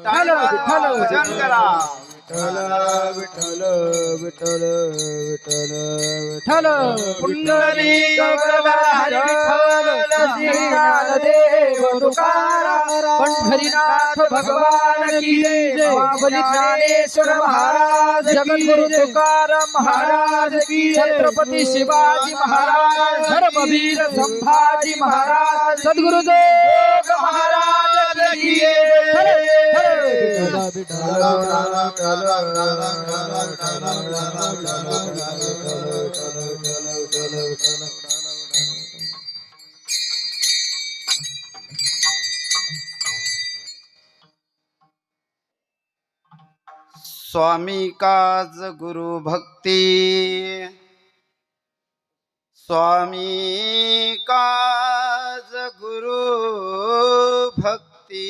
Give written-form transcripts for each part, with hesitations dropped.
टाळी वाजवा, भजन करा. विठ्ठल विठ्ठल विठ्ठल विठ्ठल पुंडलिक गदाधर विठ्ठल देव तुकाराम पंढरीनाथ भगवान की जय. बाबली ज्ञानेश्वर महाराज जगद्गुरु तुकाराम महाराज की जय. छत्रपती शिवाजी महाराज, धर्मवीर संभाजी महाराज, सद्गुरु जोग महाराज की स्वामी काज गुरु भक्ती, स्वामी काज गुरु भक्ती,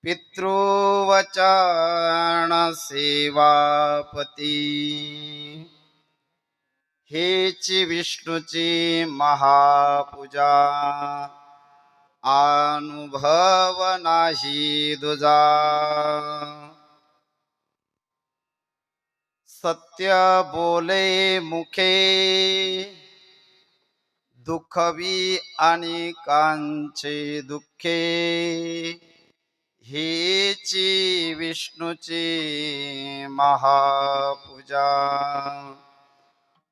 पितृवचन सेवापती, हेची विष्णूची महापूजा, अनुभव नाही दुजा. सत्य बोले मुखे, दुःखवी अनेकांचे दुःखे, हेची विष्णूची महापूजा,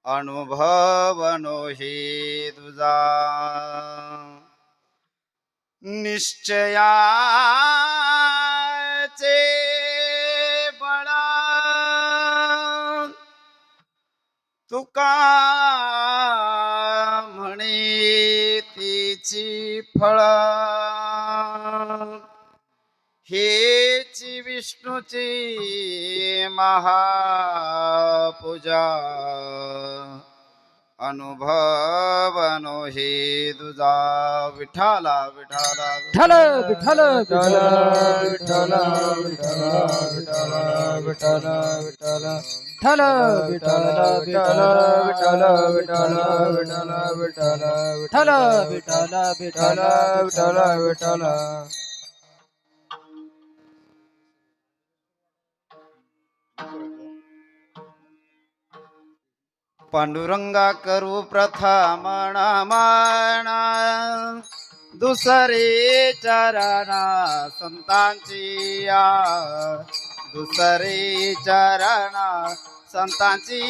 अनुभवनो हे दुजा. निश्चयाचे बळा, तुका म्हणे तिची फळ, हेची विष्णूची महापूजा, अनुभवनो हे दुजा. विठाला विठाला विठ्ठल विठ्ठल विठ्ठल विठ्ठल विठ्ठल विठ्ठल विठ्ठल विठ्ठल विठ्ठल विठ्ठल विठ्ठल विठ्ठल विठ्ठल विठ्ठल विठ्ठल विठ्ठल विठ्ठल. पांडुरंगा करू प्रथम नमन, दुसरे चरण संतांची या, दुसरे चरण संतांची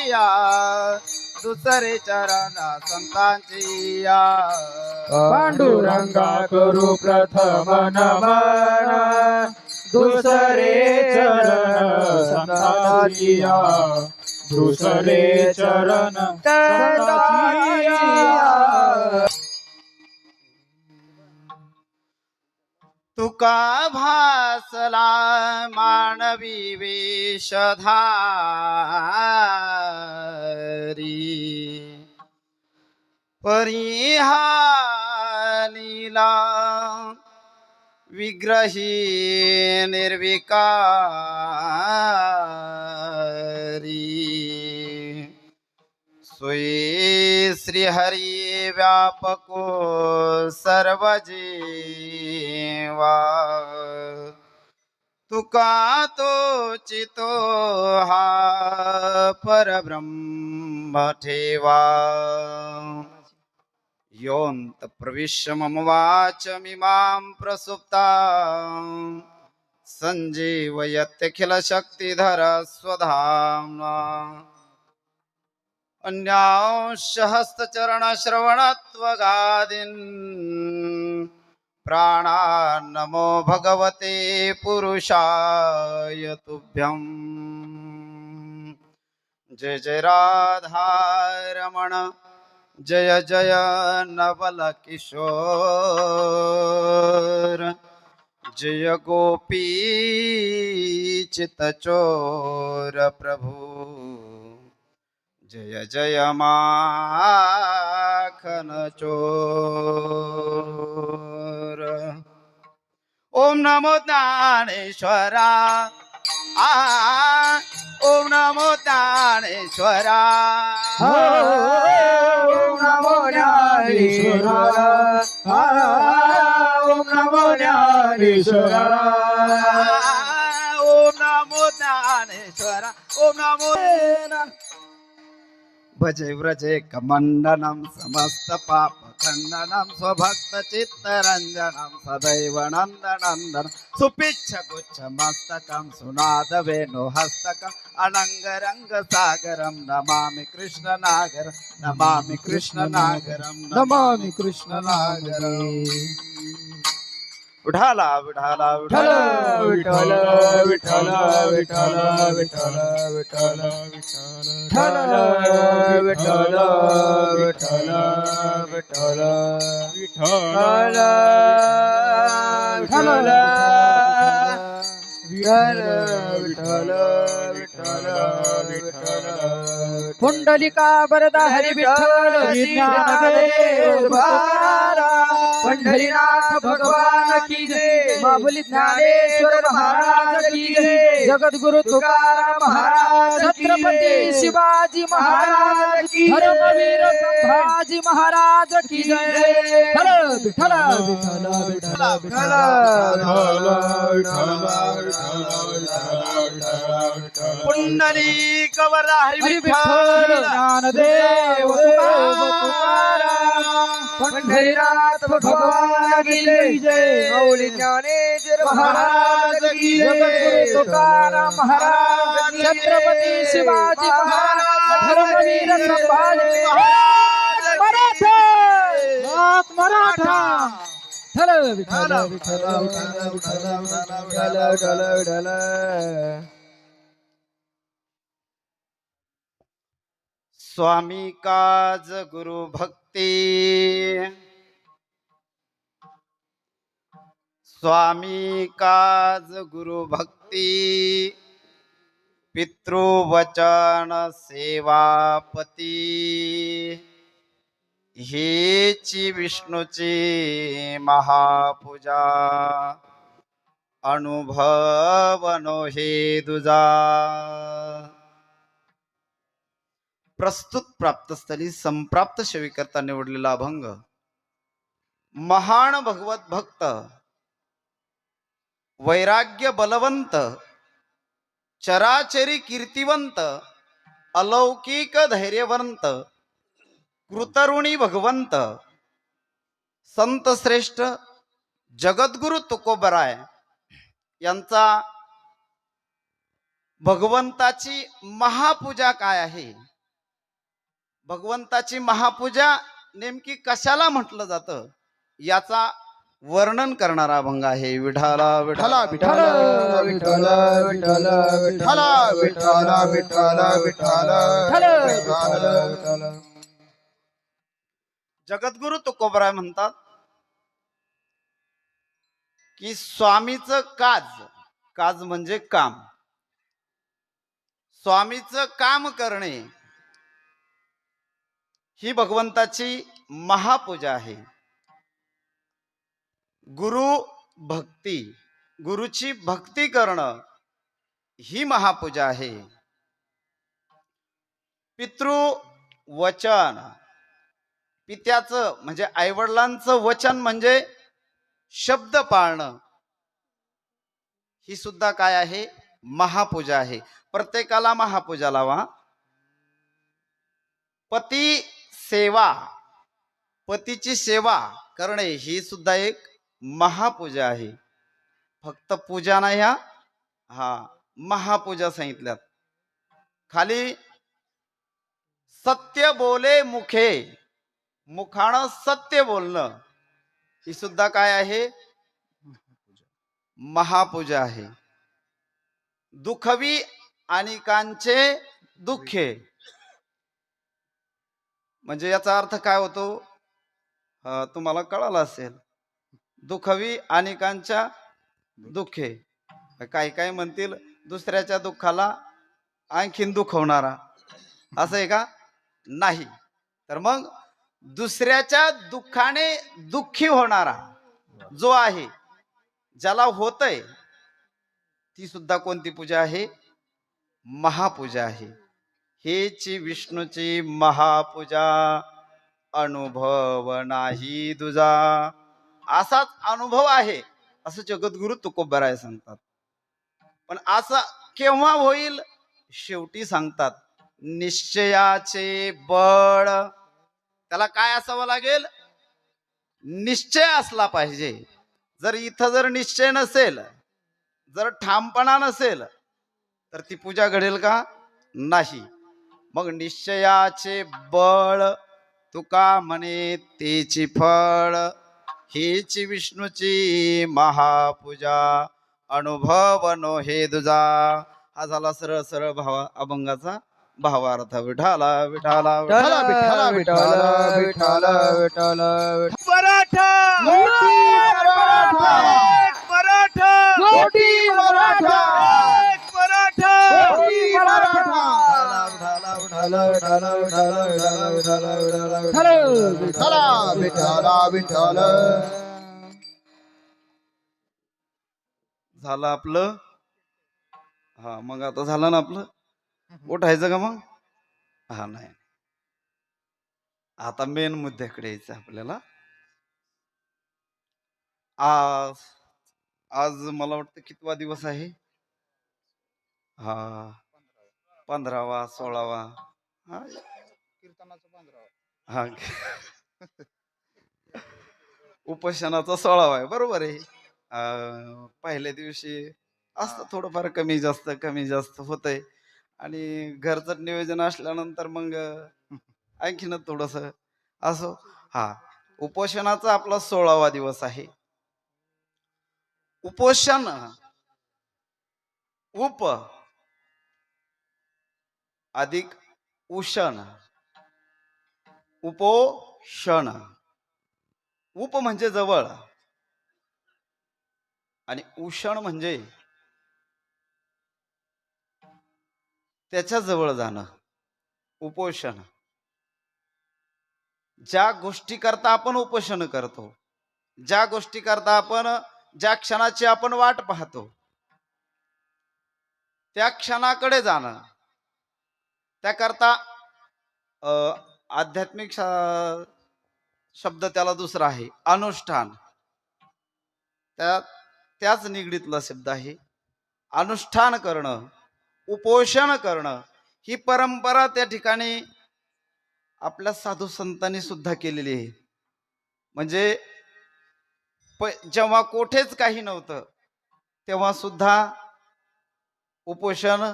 या, दुसरे चरण संतांची या. पांडुरंगा करू प्रथम नमन, दुसरे चरण संतांची या, दुसरे चरण संतांची या. तुका भासला मानवी वेशधारी, परिहानीला विग्रही निर्विकारी. सोई श्रीहरी व्यापको सर्वजीवा, तुका तोचितो हा परब्रह्म ठेवा. योऽन्त प्रविश्य मम वाचमिमां प्रसुप्तां, सञ्जीवयत्यखिलशक्तिधर स्वधाम्ना. अन्यांशहस्तचरणश्रवणत्वगादीन् प्राणान्नमो भगवते पुरुषाय तुभ्यं. जय जय राधारमण, जय जय नवल किशोर, जय गोपी चितचोर प्रभु, जय जय माखन चोर. ओम नमो ज्ञानेश्वरा, ओम नमो ज्ञानेश्वरा, ओम नमो ज्ञानेश्वरा, ओम नमो ज्ञानेश्वरा ओम नमो ज्ञानेश्वरा ओम नमो भजे व्रजे कमंडनं समस्त पाप खंडनं स्वभक्त चित्तरंजनं सदैव नंदनंदन सुपिच्छ गुच्छ मस्तकं सुनाद वेणु हस्तकं अनंगरंग सागरं नमामि कृष्ण नागर नमामि कृष्ण नागरं नमामि कृष्ण नागरम् विठाला विठाला विठ्ठल विठाला विठ्ठल विठ्ठल विठ्ठल विठ्ठल विठ्ठल विठ्ठल विठ्ठल विठ्ठल विठ्ठल विठ्ठल विठ्ठल विठ्ठल विठ्ठल पुंडलिका वरदा हरी विठ्ठल ज्ञानदेव पंढरीनाथ भगवान की जय माऊली ज्ञानेश्वर महाराज की जय जगद्गुरु तुकाराम महाराज छत्रपती शिवाजी महाराज की धर्मवीर संभाजी महाराज की जय विठ्ठल विठ्ठल विठ्ठल पुंडलिक वरदा हरी हरी विठ्ठल विठ्ठल ज्ञानदेव तुकाराम पंढरीनाथ भगवान की जय माऊली ज्ञानेश्वर महाराज की जय तुकाराम महाराज छत्रपती शिवाजी महाराज धर्मवीर संभाजी मराठा मराठा विठ्ठल विठ्ठल विठ्ठल विठ्ठल विठ्ठल विठ्ठल विठ्ठल स्वामी काज गुरु भक्ती स्वामी काज गुरु भक्ती पितृवचन सेवापती हेची विष्णूची महापूजा अनुभवनो हे दुजा प्रस्तुत प्राप्तस्थली संप्राप्त सेविकर्ता निवडलेला अभंग महान भगवत भक्त वैराग्य बलवंत चराचरी कीर्तिवंत अलौकिक धैर्यवंत कृतऋणी भगवंत संत श्रेष्ठ जगद्गुरु तुकोबराय यांचा भगवंताची महापूजा काय आहे, भगवंताची महापूजा नेमकी कशाला म्हटलं जातं याचा वर्णन करणारा अभंग आहे. विठाला विठाला विठ्ठल विठ्ठल विठ्ठल विठ्ठल विठ्ठल विठ्ठल विठ्ठल विठ्ठल जगद्गुरु तुकोबराय म्हणतात की स्वामीचं काज, काज म्हणजे काम, स्वामीचं काम करणे ही भगवंताची महापूजा आहे. गुरु भक्ती, गुरुची भक्ती करणं ही महापूजा आहे. पितृ वचन, पित्याचं म्हणजे आईवडिलांचं वचन म्हणजे शब्द पाळणं ही सुद्धा काय आहे, महापूजा आहे. प्रत्येकाला महापूजा लावा. पती सेवा, पतीची सेवा करणे ही सुद्धा एक महापूजा आहे. फक्त पूजा नाही, हा महापूजा सांगितल्यात. खाली सत्य बोले मुखे, मुखानं सत्य बोलणं ही सुद्धा काय आहे, महापूजा आहे. दुखवी अनेकांचे दुःखे म्हणजे याचा अर्थ काय होतो तुम्हाला कळालं असेल. दुखवी अनेकांच्या दुःखे, काही काही म्हणतील दुसऱ्याच्या दुःखाला आणखीन दुखवणारा, असं आहे का? नाही. तर मग दुसऱ्याच्या दुःखाने दुःखी होणारा जो आहे, ज्याला होतय, ती सुद्धा कोणती पूजा आहे, महापूजा आहे. हेची विष्णूची महापूजा अनुभव नाही दुजा असाच अनुभव आहे असं जगद्गुरु तुकोबराय सांगतात. पण असं केव्हा होईल? शेवटी सांगतात निश्चयाचे बळ. त्याला काय असावं लागेल? निश्चय असला पाहिजे. जर इथं जर निश्चय नसेल, जर ठामपणा नसेल, तर ती पूजा घडेल का? नाही. मग निश्चयाचे बळ तुका म्हणे तेची फळ, हीची विष्णूची महापूजा अनुभवनो हे दुजा. हा झाला सरळ सरळ अभंगाचा भावार्थ. विठाला विठाला विठ्ठला विठ्ठला विठ्ठला विठ्ठला विठ्ठला मराठा एक मराठा एक मराठा कोटी मराठा एक मराठा कोटी मराठा विठ्ठला विठ्ठला विठ्ठला. झालं आपलं. हा मग आता झालं ना आपलं. उठायचं का मग? हा नाही, आता मेन मुद्द्याकडे यायचं आपल्याला. आज आज मला वाटतं कितवा दिवस आहे? हा 15वा 16वा. हा हा उपोषणाचा 16वा आहे. बरोबर आहे. पहिल्या दिवशी असतं थोडंफार कमी जास्त होतंय. आणि घरचं नियोजन असल्यानंतर मग आणखीनच थोडस असो. हा उपोषणाचा आपला 16वा दिवस आहे. उपोषण उप अधिक उषण, उपोषण. उप म्हणजे जवळ आणि उषण म्हणजे त्याच्या जवळ जाणं. उपोषण. ज्या गोष्टी करता आपण उपोषण करतो, ज्या गोष्टी करता आपण, ज्या क्षणाची आपण वाट पाहतो, त्या क्षणाकडे जाणं. त्याकरता आध्यात्मिक शब्द त्याला दुसरा आहे अनुष्ठान. त्याच निगडीतला शब्द आहे अनुष्ठान करणं, उपोषण करणं. ही परंपरा त्या ठिकाणी आपल्या साधू संतांनी सुद्धा केलेली आहे. म्हणजे जेव्हा कोठेच काही नव्हतं तेव्हा सुद्धा उपोषण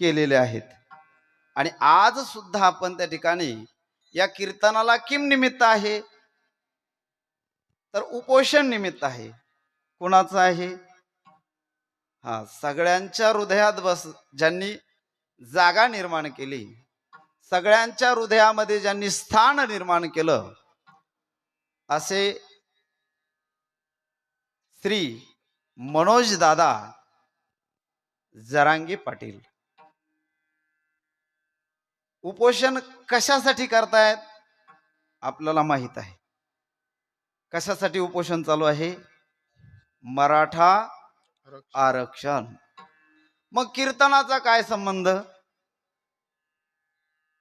केलेले आहेत. आणि आज सुद्धा आपण त्या ठिकाणी या कीर्तनाला किम निमित्त आहे? तर उपोषण निमित्त आहे. कुणाचं आहे? हा सगळ्यांच्या हृदयात ज्यांनी जागा निर्माण केली, सगळ्यांच्या हृदयामध्ये ज्यांनी स्थान निर्माण केलं, असे श्री मनोज दादा जरांगे पाटील. उपोषण कशासाठी करतायत आपल्याला माहित आहे. कशासाठी उपोषण चालू आहे? मराठा आरक्षण. मग कीर्तनाचा काय संबंध?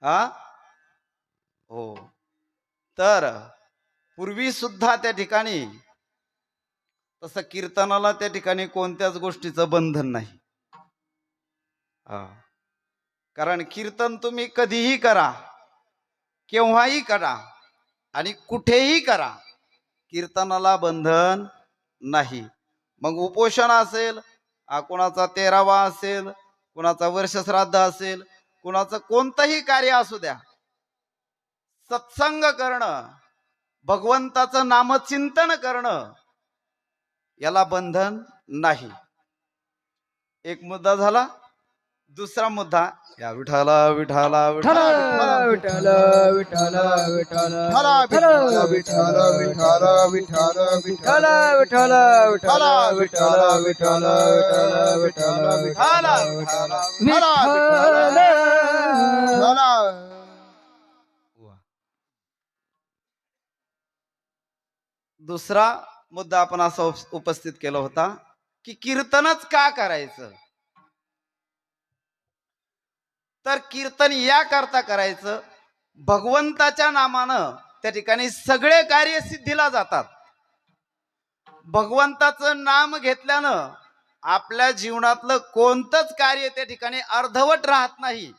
हा हो, तर पूर्वी सुद्धा त्या ठिकाणी तसं कीर्तनाला त्या ठिकाणी कोणत्याच गोष्टीचं बंधन नाही. हा कारण कीर्तन तुम्ही कधीही करा, केव्हाही करा आणि कुठेही करा, कीर्तनाला बंधन नाही. मग उपोषण असेल, कुणाचा 13वा असेल, कुणाचा वर्षश्राद्ध असेल, कुणाचं कोणतंही कार्य असू द्या, सत्संग करणं, भगवंताचं नामचिंतन करणं, याला बंधन नाही. एक मुद्दा झाला. दुसरा मुद्दा या विठाला विठाला विठाला विठ्ठला विठ्ठला विठ्ठला विठ्ठला विठ्ठला विठ्ठला विठ्ठला विठ्ठला विठ्ठला विठ्ठला विठ्ठला विठ्ठला विठ्ठला विठ्ठला. दुसरा मुद्दा आपण असा उपस्थित केला होता की कीर्तनच का करायचं? तर कीर्तन या करता करायचं, भगवंताच्या नामानं त्या ठिकाणी सगळे कार्य सिद्धीला जातात. भगवंताचं नाम घेतल्यानं आपल्या जीवनातलं कोणतंच कार्य त्या ठिकाणी अर्धवट राहत नाही.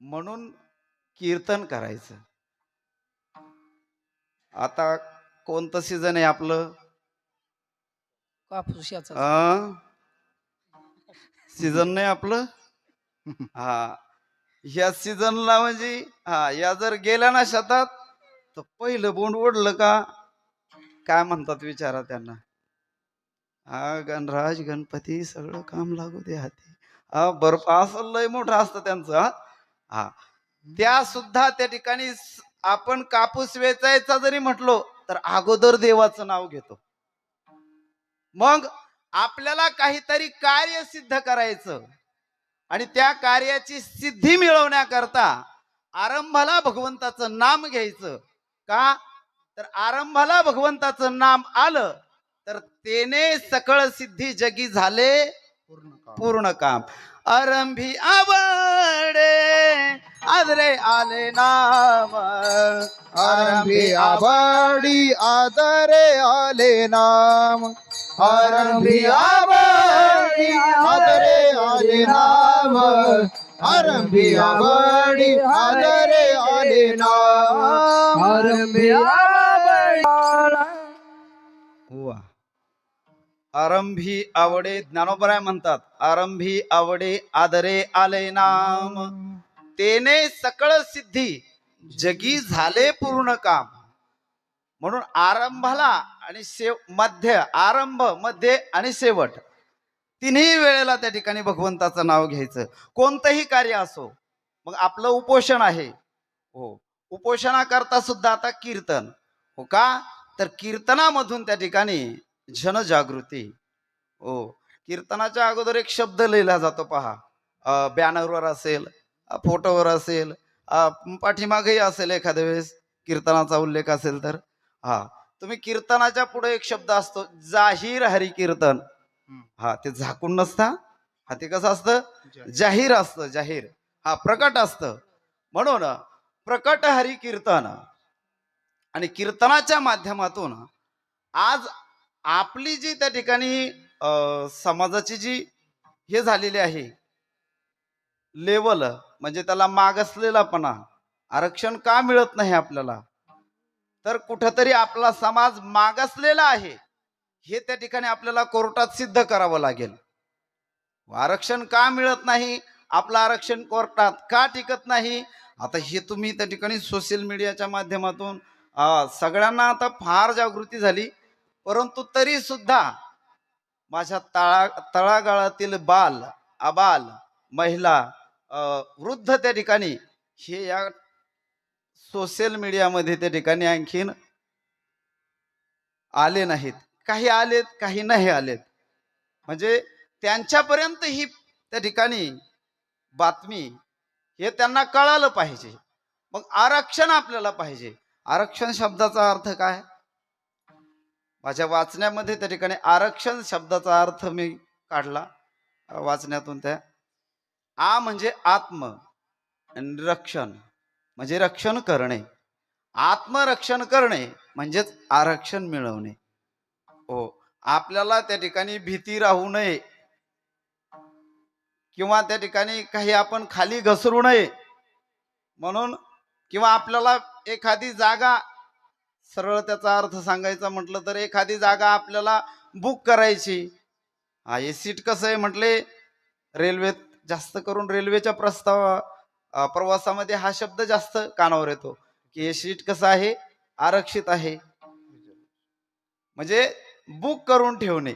म्हणून कीर्तन करायचं. आता कोणतं सीझन आहे आपलं? कापूस याचा सीझन नाही आपलं. हा, ह्या सीझनला म्हणजे या जर गेल्या ना शेतात तर पहिलं बोंड ओढलं का काय म्हणतात विचारा त्यांना. गणराज गणपती सगळं काम लागू दे हाती. बर्फ असं लय मोठं असतं त्यांचं. हा, त्या सुद्धा त्या ठिकाणी आपण कापूस वेचायचा जरी म्हटलो तर अगोदर देवाचं नाव घेतो. मग आपल्याला काहीतरी कार्य सिद्ध करायचं आणि त्या कार्याची सिद्धी मिळवण्याकरता आरंभाला भगवंताचं नाम घ्यायचं. का तर आरंभाला भगवंताचं नाम आलं तर तेने सकळ सिद्धी जगी झाले पूर्ण काम. आरंभी आवडे आदरे आले नाम, आरंभी आबाडी आदरे आले नाम, आरंभी आबाडी आदरे आले नाम, आरंभी आबाडी आदरे आले नाम, आरंभी हुआ. आरंभी आवडे ज्ञानोबराय म्हणतात, आरंभी आवडे आदरे आले नाम, तेने सकळ सिद्धी जगी झाले पूर्ण काम. म्हणून आरंभाला आणि मध्य, आरंभ मध्य आणि शेवट तिन्ही वेळेला त्या ठिकाणी भगवंताचं नाव घ्यायचं. कोणतंही कार्य असो. मग आपलं उपोषण आहे, हो, उपोषणाकरता सुद्धा आता कीर्तन, हो का, तर कीर्तनामधून त्या ठिकाणी जनजागृती. हो, कीर्तनाच्या अगोदर एक शब्द लिहिला जातो पहा. बॅनरवर असेल, फोटोवर असेल, पाठीमागेही असेल, एखाद्या वेळेस कीर्तनाचा उल्लेख असेल तर. तुम्ही कीर्तनाच्या पुढे एक शब्द असतो, जाहीर हरी कीर्तन. ते झाकून नसता. ते कसं असतं? जाहीर असतं, जाहीर. प्रकट असतं. म्हणून प्रकट हरी कीर्तन आणि कीर्तनाच्या माध्यमातून आज आपली जी त्या ठिकाणी समाजाची जी हे झालेली आहे लेवल, म्हणजे त्याला मागासलेलापणा, आरक्षण का मिळत नाही आपल्याला, तर कुठंतरी आपला समाज मागासलेला आहे हे त्या ठिकाणी आपल्याला कोर्टात सिद्ध करावं लागेल. आरक्षण का मिळत नाही, आपलं आरक्षण कोर्टात का टिकत नाही, आता हे तुम्ही त्या ठिकाणी सोशल मीडियाच्या माध्यमातून सगळ्यांना आता फार जागृती झाली. परंतु तरी सुद्धा माझ्या तळागाळातील बाल, आबाल, महिला, वृद्ध त्या ठिकाणी हे या सोशल मीडियामध्ये त्या ठिकाणी आणखीन आले नाहीत. काही आलेत, काही नाही आलेत. म्हणजे त्यांच्यापर्यंत ही त्या ठिकाणी बातमी हे त्यांना कळालं पाहिजे. मग आरक्षण आपल्याला पाहिजे. आरक्षण शब्दाचा अर्थ काय? माझ्या वाचण्यामध्ये त्या ठिकाणी आरक्षण शब्दाचा अर्थ मी काढला वाचण्यातून. त्या म्हणजे आत्म आणि रक्षण म्हणजे रक्षण करणे. आत्मरक्षण करणे म्हणजेच आरक्षण मिळवणे. हो, आपल्याला त्या ठिकाणी भीती राहू नये किंवा त्या ठिकाणी काही आपण खाली घसरू नये म्हणून, किंवा आपल्याला एखादी जागा, सरळ त्याचा अर्थ सांगायचा म्हटलं तर एखादी जागा आपल्याला बुक करायची. हे सीट कसं आहे म्हटले, रेल्वेत जास्त करून रेल्वेच्या प्रवासामध्ये हा शब्द जास्त कानावर येतो की हे सीट कसं आहे, आरक्षित आहे, म्हणजे बुक करून ठेवणे.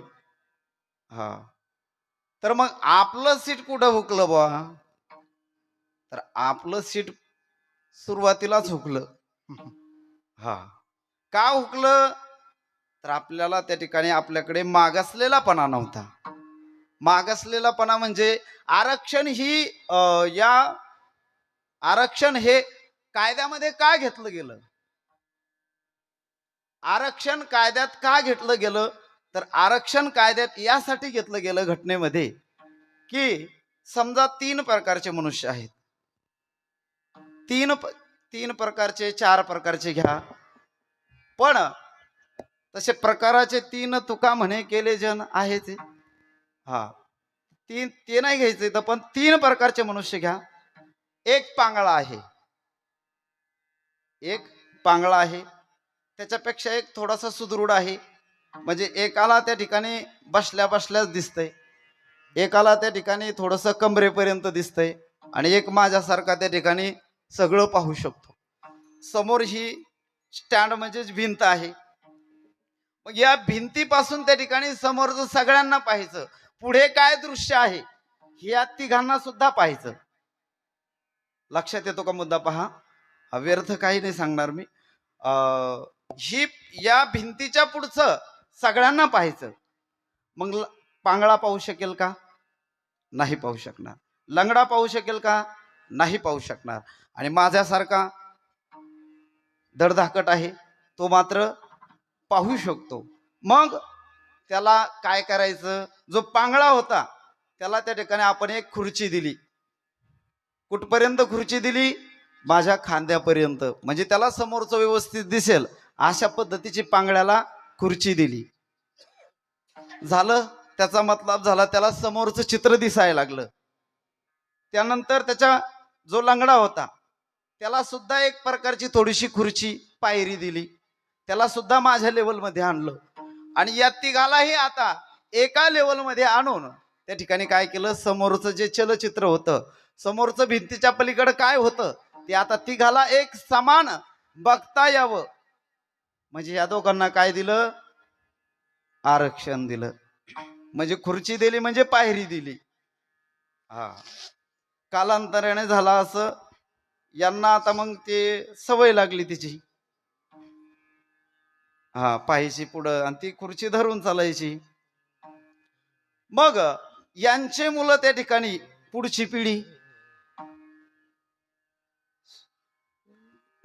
तर मग आपलं सीट कुठं हुकलं बा, तर आपलं सीट सुरुवातीलाच हुकलं. का हुकलं, तर आपल्याला त्या ठिकाणी आपल्याकडे मागासलेलापणा नव्हता. मागासलेलापणा म्हणजे आरक्षण ही आरक्षण हे कायद्यामध्ये का घेतलं गेलं, आरक्षण कायद्यात का घेतलं गेलं, तर आरक्षण कायद्यात यासाठी घेतलं गेलं घटनेमध्ये की समजा 3 प्रकारचे मनुष्य आहेत, 3 प्रकारचे, 4 प्रकारचे घ्या, पण तसे प्रकाराचे 3 तुका म्हणे केले जन आहे ते. हा, ते नाही घ्यायचे तर, पण 3 प्रकारचे मनुष्य घ्या. एक पांगळा आहे, एक पांगळा आहे, त्याच्यापेक्षा एक थोडासा सुदृढ आहे. म्हणजे एकाला त्या ठिकाणी बसल्या बसल्याच दिसतंय, एकाला त्या ठिकाणी थोडंसं कमरेपर्यंत दिसतंय, आणि एक माझ्यासारखा त्या ठिकाणी सगळं पाहू शकतो. समोर ही स्टँड म्हणजेच भिंत आहे. मग या भिंतीपासून त्या ठिकाणी समोरचं सगळ्यांना पाहायचं, पुढे काय दृश्य आहे हे या तिघांना सुद्धा पाहायचं. लक्षात येतो का मुद्दा? पहा, व्यर्थ काही नाही सांगणार मी. ही या भिंतीच्या पुढचं सगळ्यांना पाहायचं. मग पांगळा पाहू शकेल का? नाही पाहू शकणार. लंगडा पाहू शकेल का? नाही पाहू शकणार. आणि माझ्यासारखा धडधाकट आहे तो मात्र पाहू शकतो. मग त्याला काय करायचं? जो पांगळा होता त्याला त्या ठिकाणी आपण एक खुर्ची दिली. कुठपर्यंत खुर्ची दिली? माझ्या खांद्यापर्यंत, म्हणजे त्याला समोरचं व्यवस्थित दिसेल अशा पद्धतीची पांगळ्याला खुर्ची दिली. झालं, त्याचा मतलब झाला, त्याला समोरचं चित्र दिसायला लागलं. त्यानंतर त्याचा जो लंगडा होता त्याला सुद्धा एक प्रकारची थोडीशी खुर्ची पायरी दिली, त्याला सुद्धा माझ्या लेवलमध्ये आणलं. आणि या तिघालाही आता एका लेवलमध्ये आणून त्या ठिकाणी काय केलं? समोरचं जे चलचित्र होतं, समोरचं भिंतीच्या पलीकडे काय होतं ते आता तिघाला एक समान बघता यावं. म्हणजे या दोघांना काय दिलं? आरक्षण दिलं. म्हणजे खुर्ची दिली म्हणजे पायरी दिली. हा, कालांतराने झाला असं. यांना आता मग ते सवय लागली तिची, हा, पाहायची पुढं आणि ती खुर्ची धरून चालायची. मग यांचे मुलं त्या ठिकाणी, पुढची पिढी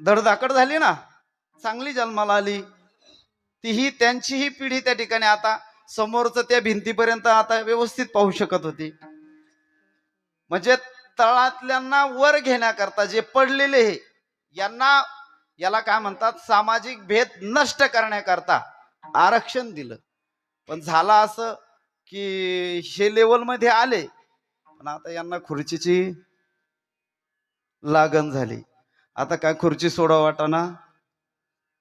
धडधाकड झाली ना, चांगली जन्माला आली, तीही त्यांचीही पिढी त्या ठिकाणी आता समोरचं त्या भिंतीपर्यंत आता व्यवस्थित पाहू शकत होती. म्हणजे तळातल्यांना वर घेण्याकरता जे पडलेले हे, यांना, याला काय म्हणतात, सामाजिक भेद नष्ट करण्याकरता आरक्षण दिलं. पण झालं असं की हे लेवलमध्ये आले पण आता यांना खुर्चीची लागण झाली. आता काय खुर्ची सोडा वाटाना.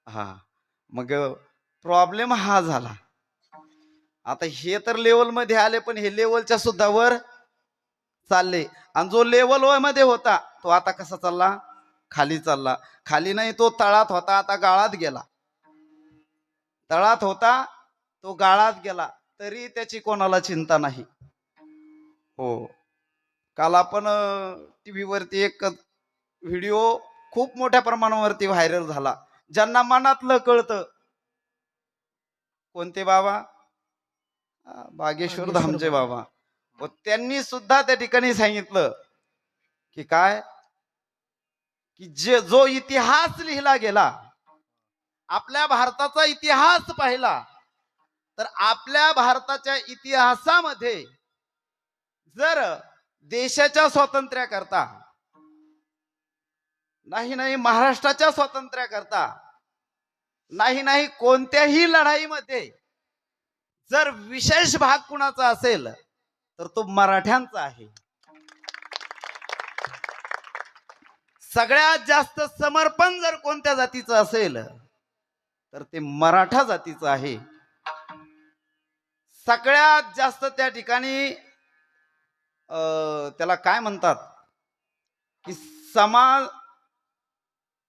हा, मग प्रॉब्लेम हा झाला. आता हे तर लेवलमध्ये आले पण हे लेवलच्या सुद्धा वर चालले. आणि जो लेवल मध्ये होता तो आता कसा चालला? खाली चालला. खाली नाही, तो तळात होता, आता गाळात गेला. तळात होता तो गाळात गेला, तरी त्याची कोणाला चिंता नाही. हो, काल आपण टीव्ही वरती एक व्हिडिओ खूप मोठ्या प्रमाणावरती व्हायरल झाला. ज्यांना मनातलं कळतं, कोणते बाबा? बागेश्वर धामचे बाबा. व त्यांनी सुद्धा त्या ठिकाणी सांगितलं की काय, की जो इतिहास लिहिला गेला, आपल्या भारताचा इतिहास पाहिला तर आपल्या भारताच्या इतिहासामध्ये जर देशाच्या स्वातंत्र्याकरता नाही महाराष्ट्राच्या स्वातंत्र्याकरता नाही कोणत्याही लढाईमध्ये जर विशेष भाग कुणाचा असेल तर तो मराठ्यांचा आहे. सगळ्यात जास्त समर्पण जर कोणत्या जातीचं असेल तर ते मराठा जातीचं आहे. सगळ्यात जास्त त्या ठिकाणी त्याला काय म्हणतात की समाज,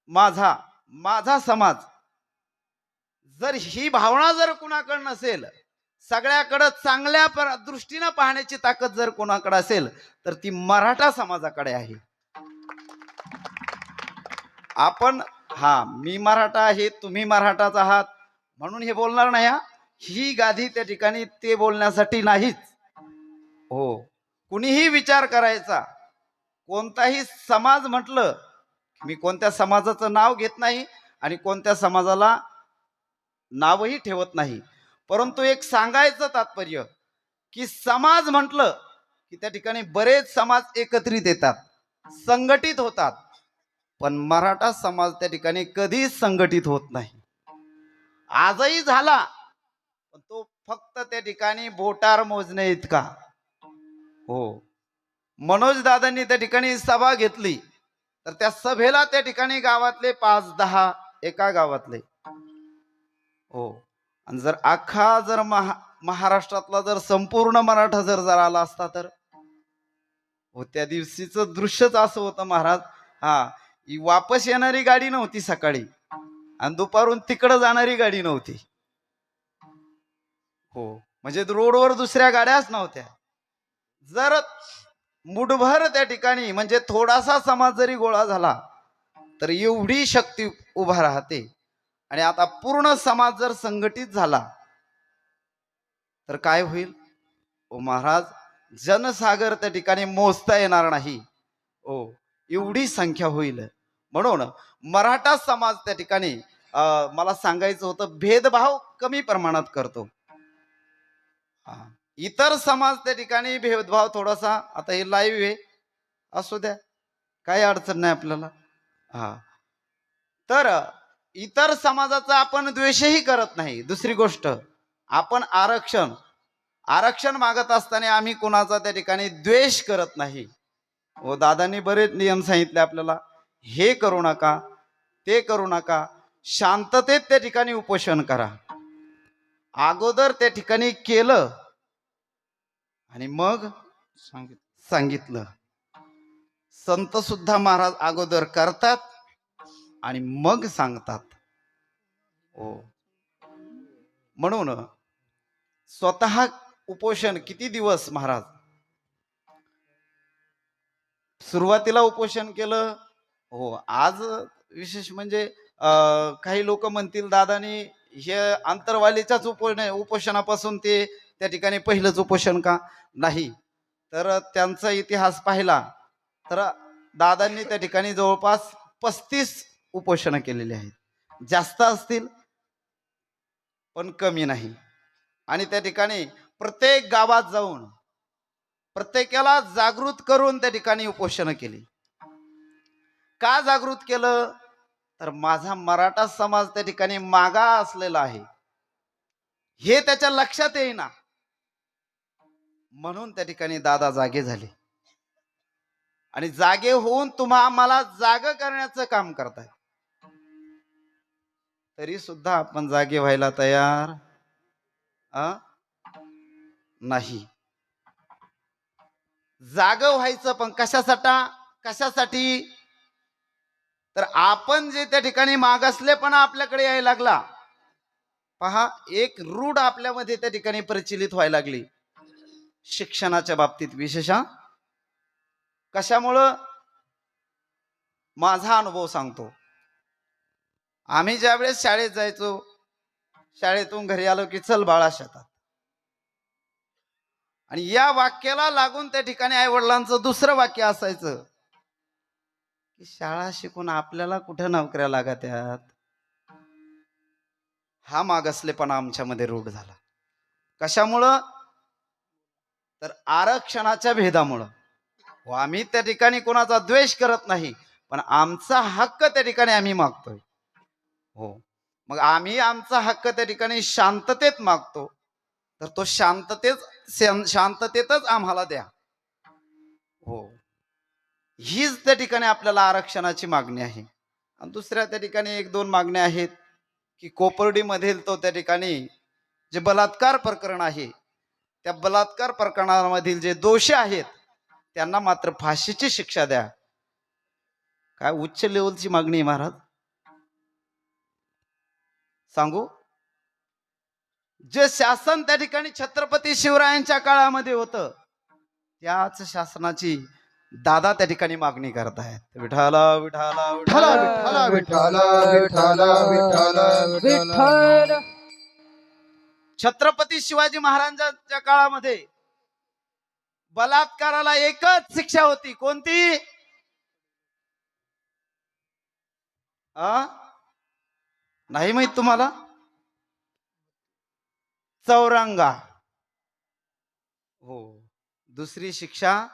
माझा समाज, जर ही भावना जर कुणाकडे नसेल, सगळ्याकडे चांगल्या दृष्टीने पाहण्याची ताकद जर कोणाकडे असेल तर ती मराठा समाजाकडे आहे. आपण, हा, मी मराठा आहे, तुम्ही मराठाच आहात म्हणून हे बोलणार नाही. ही गादी त्या ठिकाणी ते बोलण्यासाठी नाहीच. हो, कुणीही विचार करायचा, कोणताही समाज म्हटलं, मी कोणत्या समाजाचं नाव घेत नाही आणि कोणत्या समाजाला नावही ठेवत नाही, परंतु एक सांगायचं तात्पर्य की समाज म्हटलं की त्या ठिकाणी बरेच समाज एकत्रित येतात, संघटित होतात. पण मराठा समाज त्या ठिकाणी कधीच संघटित होत नाही. आजही झाला, पण तो फक्त त्या ठिकाणी बोटार मोजणे इतका. हो, मनोज दादांनी त्या ठिकाणी सभा घेतली, तर त्या सभेला त्या ठिकाणी गावातले 5-10 एका गावातले. हो, आणि जर अख्खा जर महाराष्ट्रातला जर संपूर्ण मराठा जर आला असता तर हो, त्या दिवशीचं दृश्यच असं होतं महाराज. हा, ही वापस येणारी गाडी नव्हती सकाळी, आणि दुपारून तिकडं जाणारी गाडी नव्हती. हो, म्हणजे रोडवर दुसऱ्या गाड्याच नव्हत्या. जर मुठभर त्या ठिकाणी म्हणजे थोडासा समाज जरी गोळा झाला तर एवढी शक्ती उभा राहते. आणि आता पूर्ण समाज जर संघटित झाला तर काय होईल ओ महाराज, जनसागर त्या ठिकाणी मोजता येणार नाही. ओ, एवढी संख्या होईल. म्हणून मराठा समाज त्या ठिकाणी मला सांगायचं होतं, भेदभाव कमी प्रमाणात करतो. इतर समाज त्या ठिकाणी भेदभाव थोडासा, आता हे लाईव्ह आहे असू द्या, काही अडचण नाही आपल्याला. तर इतर समाजाचा आपण द्वेषही करत नाही. दुसरी गोष्ट, आपण आरक्षण मागत असताना आम्ही कुणाचा त्या ठिकाणी द्वेष करत नाही. व दादांनी बरेच नियम सांगितले आपल्याला, हे करू नका, ते करू नका, शांततेत त्या ठिकाणी उपोषण करा. अगोदर त्या ठिकाणी केलं आणि मग सांगितलं. संत सुद्धा महाराज अगोदर करतात आणि मग सांगतात. हो, म्हणून स्वतः उपोषण किती दिवस महाराज, सुरुवातीला उपोषण केलं. हो, आज विशेष म्हणजे काही लोक म्हणतील दादानी हे अंतरवालीच्याच उपोषणापासून ते त्या ठिकाणी पहिलंच उपोषण का नाही, तर त्यांचा इतिहास पाहिला तर दादांनी त्या ठिकाणी जवळपास 35 उपोषण केलेले आहेत. जास्त असतील पण कमी नाही. आणि त्या ठिकाणी प्रत्येक गावात जाऊन प्रत्येकाला जागृत करून त्या ठिकाणी उपोषण केली. का जागृत केलं, तर माझा मराठा समाज त्या ठिकाणी मागा असलेला आहे हे त्याच्या लक्षात येईना, म्हणून त्या ठिकाणी दादा जागे झाले. आणि जागे होऊन आम्हाला जाग करण्याचं काम करताय. तरी सुद्धा आपण जागे व्हायला तयार नाही. जाग व्हायचं पण कशासाठी, तर आपण जे त्या ठिकाणी मागासलेपणा आपल्याकडे यायला लागला. पहा, एक रूढ आपल्यामध्ये त्या ठिकाणी प्रचलित व्हायला लागली शिक्षणाच्या बाबतीत विशेष. कशामुळं, माझा अनुभव सांगतो. आम्ही ज्यावेळेस शाळेत जायचो, शाळेतून घरी आलो की चल बाळा शेतात, आणि या वाक्याला लागून त्या ठिकाणी आई वडिलांचं दुसरं वाक्य असायचं की शाळा शिकून आपल्याला कुठं नोकऱ्या लागत्यात. हा मागासलेपणा आमच्यामध्ये रूढ झाला. कशामुळं, तर आरक्षणाच्या भेदामुळं. आम्ही त्या ठिकाणी कोणाचा द्वेष करत नाही, पण आमचा हक्क त्या ठिकाणी आम्ही मागतोय. हो, मग आम्ही आमचा हक्क त्या ठिकाणी शांततेत मागतो, तर तो शांततेतच आम्हाला द्या. हो, हीच त्या ठिकाणी आपल्याला आरक्षणाची मागणी आहे. आणि दुसऱ्या त्या ठिकाणी 1-2 मागण्या आहेत की कोपर्डी मधील तो त्या ठिकाणी जे बलात्कार प्रकरण आहे, त्या बलात्कार प्रकरणामधील जे दोषी आहेत त्यांना मात्र फाशीची शिक्षा द्या. काय उच्च लेवलची मागणी आहे महाराज, सांगू. जे शासन त्या ठिकाणी छत्रपती शिवरायांच्या काळामध्ये होतं, त्याच शासनाची दादा त्या ठिकाणी मागणी करतायत. विठाला विठाला विठ्ठला विठ्ठला विठ्ठला विठ्ठला विठ्ठल. छत्रपती शिवाजी महाराजांच्या काळामध्ये बलात्काराला एकच शिक्षा होती. कोणती? नाही माहित तुम्हाला? चौरंगा. हो, दुसरी शिक्षा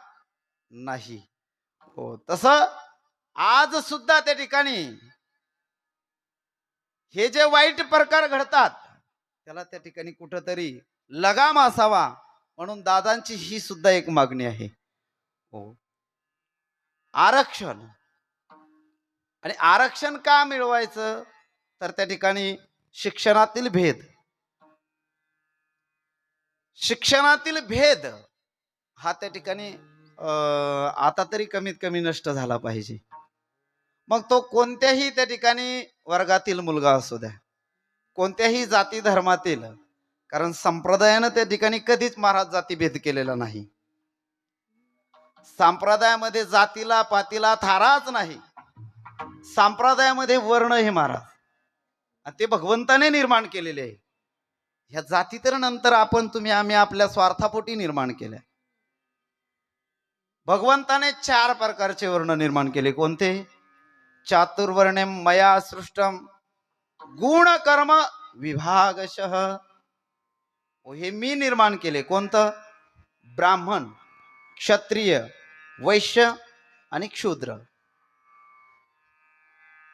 नाही. हो, तसं आज सुद्धा त्या ठिकाणी हे जे वाईट प्रकार घडतात त्याला त्या ठिकाणी कुठंतरी लगाम असावा, म्हणून दादांची ही सुद्धा एक मागणी आहे. हो, आरक्षण. आणि आरक्षण का मिळवायचं, तर त्या ठिकाणी शिक्षणातील भेद, शिक्षणातील भेद हा त्या ठिकाणी आता तरी कमीत कमी नष्ट झाला पाहिजे. मग तो कोणत्याही त्या ठिकाणी वर्गातील मुलगा असू द्या, कोणत्याही जाती धर्मातील, कारण संप्रदायानं त्या ठिकाणी कधीच महाराज जातीभेद केलेला नाही. संप्रदायामध्ये जातीला पातीला थाराच नाही. संप्रदायामध्ये वर्ण हे महाराज, आणि ते भगवंताने निर्माण केलेले आहे. ह्या जाती तर नंतर आपण तुम्ही आम्ही आपल्या स्वार्थापोटी निर्माण केल्या. भगवंताने 4 प्रकारचे वर्ण निर्माण केले. कोणते? चातुर्वर्ण्यम मया सृष्टम गुण कर्म विभागशः. हे मी निर्माण केले. कोणतं? ब्राह्मण, क्षत्रिय, वैश्य आणि क्षूद्र.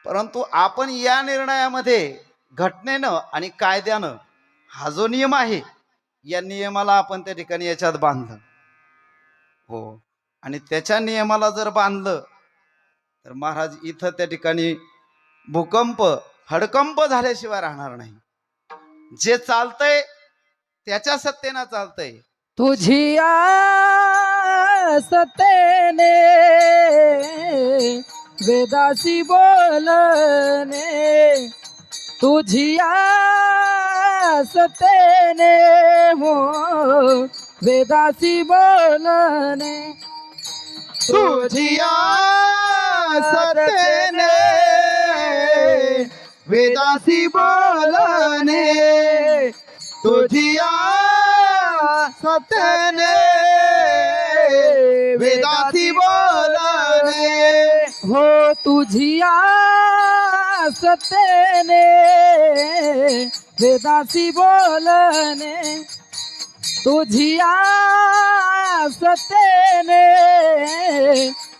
परंतु आपण या निर्णयामध्ये घटनेनं आणि कायद्यानं हा जो नियम आहे या नियमाला आपण त्या ठिकाणी याच्यात बांधलं. हो, आणि त्याच्या नियमाला जर बांधलं तर महाराज इथं त्या ठिकाणी भूकंप हडकंप झाल्याशिवाय राहणार नाही. जे चालतंय त्याच्या सत्तेनं चालतंय. तुझी सतेने वेदासी बोलने, तुझी सतेने हो वेदासी बोलने, तुझिया सतेने वेदासी बोलने, तुझिया सतेने वेदासी बोलने, हो तुझिया सतेने वेदासी बोलने, तुझिया सतेने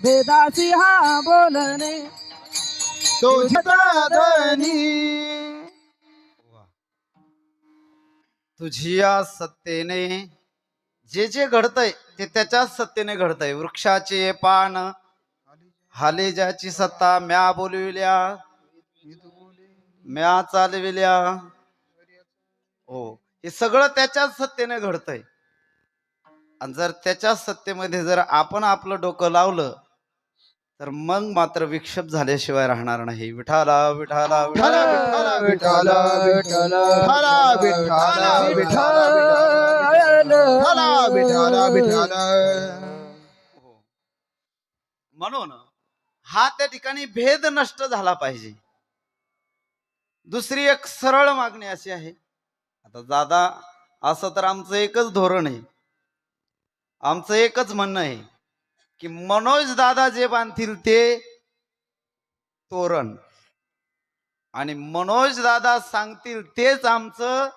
वेदासी हा बोलने, तुझ्या धनी तुझिया सत्तेने जे जे घडतंय ते त्याच्याच सत्तेने घडतंय. वृक्षाचे पान हाले ज्याची सत्ता, म्या बोलविल्या म्या चालविल्या. हो, हे सगळं त्याच्याच सत्तेने घडतंय. आणि जर त्याच्याच सत्तेमध्ये जर आपण आपलं डोकं लावलं तर मग मात्र विक्षेप झाल्याशिवाय राहणार नाही. विठाला विठाला विठाला विठाला विठाला विठाला विठाला विठाला विठाला. म्हणून हा त्या ठिकाणी भेद नष्ट झाला पाहिजे. दुसरी एक सरळ मागणी अशी आहे. आता दादा, असं तर आमचं एकच धोरण आहे, आमचं एकच म्हणणं आहे की मनोज दादा जे बांधतील ते तोरण आणि मनोज दादा सांगतील तेच आमचं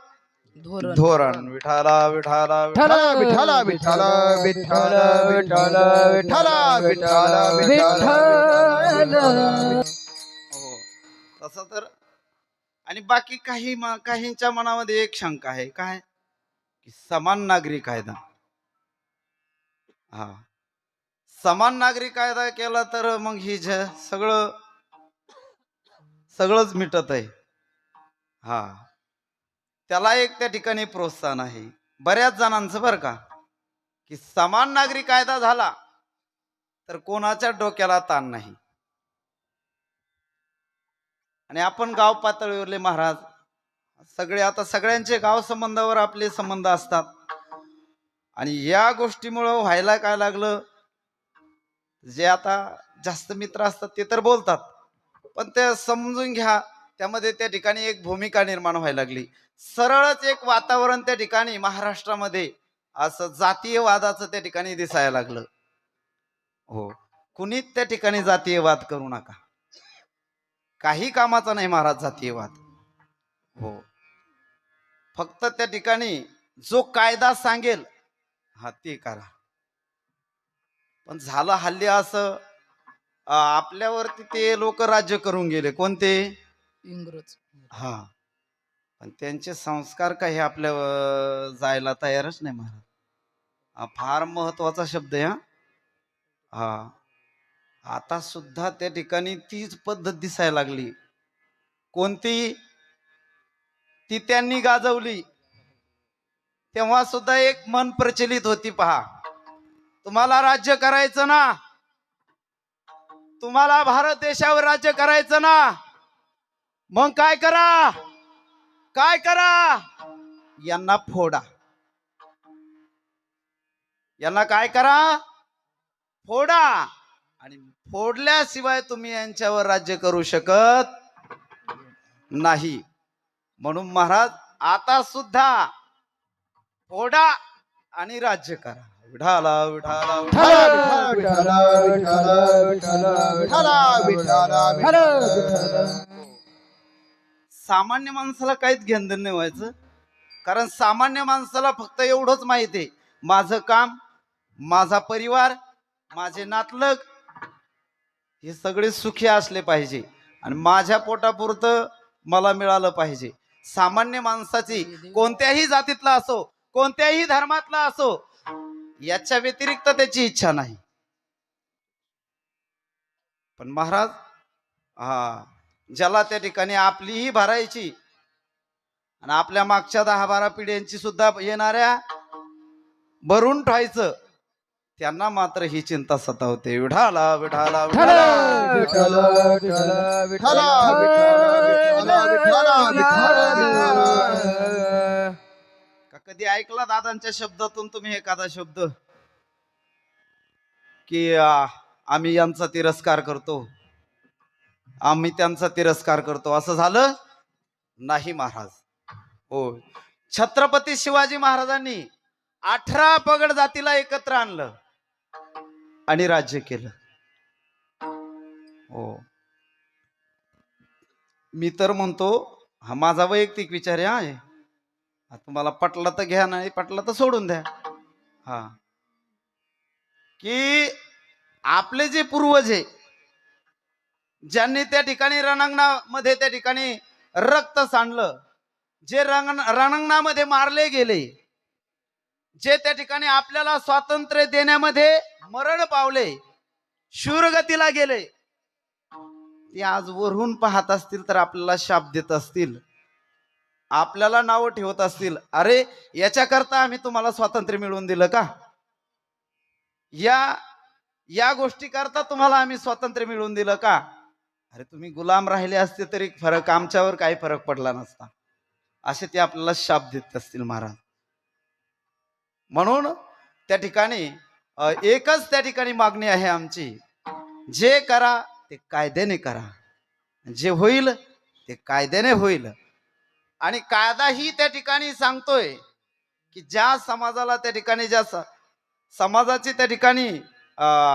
धोरण. विठाला विठाला विठाला विठाला विठाला विठाला विठाला विठाला विठाला. हो, तसं तर. आणि बाकी काहींच्या मनामध्ये एक शंका आहे. काय? की समान नागरी कायदा. हा, समान नागरी कायदा केला तर मग ही सगळंच मिटत आहे. हा, त्याला एक त्या ठिकाणी प्रोत्साहन आहे बऱ्याच जणांचं, बरं का, की समान नागरी कायदा झाला तर कोणाच्या डोक्याला ताण नाही. आणि आपण गाव पातळीवरले महाराज सगळे, आता सगळ्यांचे गाव संबंधावर आपले संबंध असतात. आणि या गोष्टीमुळं व्हायला काय लागलं, जे आता जास्त मित्र असतात ते तर बोलतात, पण ते समजून घ्या त्यामध्ये त्या ठिकाणी एक भूमिका निर्माण व्हायला लागली. सरळच एक वातावरण त्या ठिकाणी महाराष्ट्रामध्ये असं जातीयवादाचं त्या ठिकाणी दिसायला लागलं. हो, कुणीच त्या ठिकाणी जातीयवाद करू नका. काही कामाचा नाही महाराज जातीयवाद. हो, फक्त त्या ठिकाणी जो कायदा सांगेल हा ते करा. पण झालं हल्ली असं, आपल्यावरती ते लोक राज्य करून गेले. कोणते? इंग्रज. हा, पण त्यांचे संस्कार काही आपल्या जायला तयारच नाही महाराज. हा फार महत्वाचा शब्द आहे. हा हा, आता सुद्धा त्या ठिकाणी तीच पद्धत दिसायला लागली. कोणती? ती त्यांनी गाजवली तेव्हा सुद्धा एक मन प्रचलित होती. पहा, तुम्हाला राज्य करायचं ना, तुम्हाला भारत देशावर राज्य करायचं ना, मग काय करा, काय करा, यांना फोडा. यांना काय करा, फोडा. आणि फोडल्याशिवाय तुम्ही यांच्यावर राज्य करू शकत नाही. म्हणून महाराज आता सुद्धा फोडा आणि राज्य करा. विठाला विठाला विठाला विठाला विठाला विठाला विठाला विठाला विठाला. सामान्य माणसाला काहीच घेणं देणं नाही व्हायचं. कारण सामान्य माणसाला फक्त एवढंच माहिती आहे, माझं काम, माझा परिवार, माझे नातलग हे सगळे सुखी असले पाहिजे आणि माझ्या पोटापुरतं मला मिळालं पाहिजे. सामान्य माणसाची कोणत्याही जातीतला असो, कोणत्याही धर्मातला असो, याच्या व्यतिरिक्त त्याची इच्छा नाही. पण महाराज ज्याला त्या ठिकाणी आपलीही भरायची आणि आपल्या मागच्या 10-12 पिढ्यांची सुद्धा येणाऱ्या भरून ठेवायचं, त्यांना मात्र ही चिंता सतावते. विठाला विठाला विठाला विठाला विठाला विठाला विठाला विठाला विठाला विठाला. का कधी ऐकला दादांच्या शब्दातून तुम्ही एखादा शब्द की आम्ही यांचा तिरस्कार करतो, आम्ही त्यांचा तिरस्कार करतो, असं झालं नाही महाराज. हो, छत्रपती शिवाजी महाराजांनी 18 पगड जातीला एकत्र आणलं आणि राज्य केलं. हो, मी तर म्हणतो, हा माझा वैयक्तिक विचार आहे. तुम्हाला पटला तर घ्या, नाही पटला तर सोडून द्या. हा, की आपले जे पूर्वज आहे, ज्यांनी त्या ठिकाणी रणांगणामध्ये त्या ठिकाणी रक्त सांडलं, जे रणांगणामध्ये मारले गेले, जे त्या ठिकाणी आपल्याला स्वातंत्र्य देण्यामध्ये मरण पावले, शूरगतीला गेले, ते आज वरून पाहत असतील तर आपल्याला शाप देत असतील, आपल्याला नाव ठेवत असतील. अरे, याच्याकरता आम्ही तुम्हाला स्वातंत्र्य मिळवून दिलं का? या गोष्टी करता तुम्हाला आम्ही स्वातंत्र्य मिळवून दिलं का? अरे, तुम्ही गुलाम राहिले असते तरी फरक, आमच्यावर काही फरक पडला नसता, असे ते आपल्याला शाप देत असतील महाराज. म्हणून त्या ठिकाणी एकच त्या ठिकाणी मागणी आहे आमची, जे करा ते कायद्याने करा, जे होईल ते कायद्याने होईल. आणि कायदाही त्या ठिकाणी सांगतोय की ज्या समाजाला त्या ठिकाणी, ज्या समाजाची त्या ठिकाणी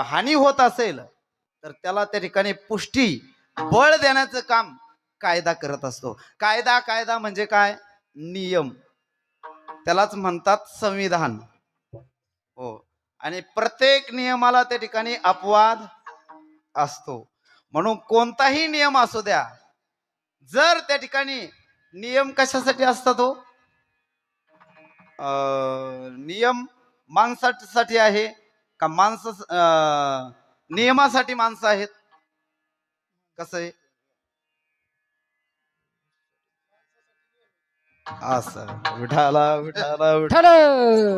हानी होत असेल तर त्याला त्या ठिकाणी पुष्टी, बळ देण्याचं काम कायदा करत असतो. कायदा, कायदा म्हणजे काय? नियम, त्यालाच म्हणतात संविधान. हो, आणि प्रत्येक नियमाला त्या ठिकाणी अपवाद असतो. म्हणून कोणताही नियम असू द्या, जर त्या ठिकाणी नियम कशासाठी असतात हो? नियम माणसासाठी आहे का नियमासाठी माणसं आहेत? कसं आहे असं? विठाला विठाला विठाला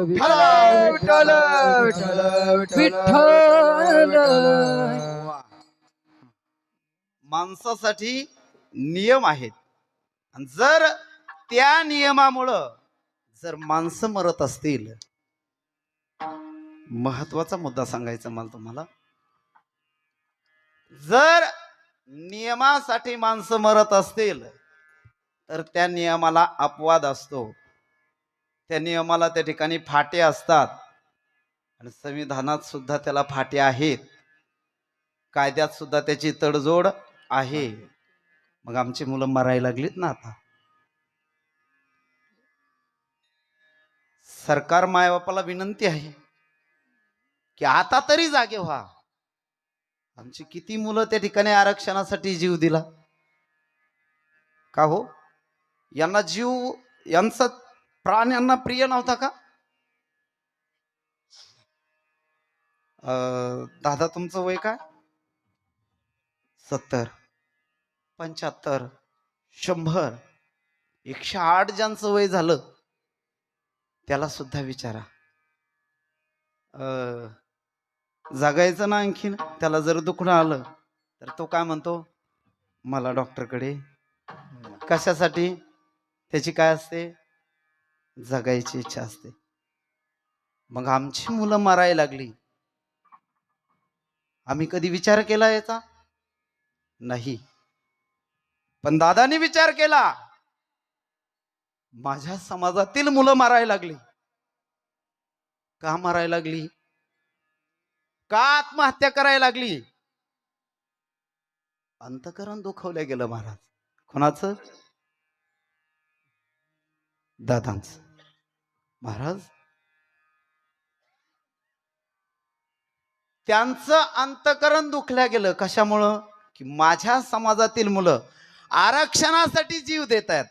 विठाला विठाला विठाला विठाला. माणसासाठी नियम आहेत. आणि जर त्या नियमामुळं जर माणसं मरत असतील, महत्वाचा मुद्दा सांगायचा मला तुम्हाला, जर नियमासाठी माणसं मरत असतील तर त्या नियमाला अपवाद असतो, त्या नियमाला त्या ठिकाणी फाटे असतात. आणि संविधानात सुद्धा त्याला फाटे आहेत, कायद्यात सुद्धा त्याची तडजोड आहे. मग आमची मुलं मरायला लागलीत ना आता. सरकार मायबापाला विनंती आहे की आता तरी जागे व्हा. आमची किती मुलं त्या ठिकाणी आरक्षणासाठी जीव दिला, का हो? यांना जीव, यांचा प्राण यांना प्रिय नव्हता का? दादा तुमचं वय काय? 70, 75, 100, 108 ज्यांचं वय झालं त्याला सुद्धा विचारा, जगायचं ना आणखीन? त्याला जर दुखणं आलं तर तो काय म्हणतो? मला डॉक्टरकडे. कशासाठी? त्याची काय असते? जगायची इच्छा असते. मग आमची मुलं मरायला लागली, आम्ही कधी विचार केला याचा? नाही. पण दादानी विचार केला, माझ्या समाजातील मुलं मारायला लागली. का मारायला लागली? का आत्महत्या करायला लागली? अंतकरण दुखवलं गेलं महाराज. कोणाचं? दादांचं. महाराज त्यांचं अंतकरण दुखल्या गेलं. कशामुळं? की माझ्या समाजातील मुलं आरक्षणासाठी जीव देत आहेत.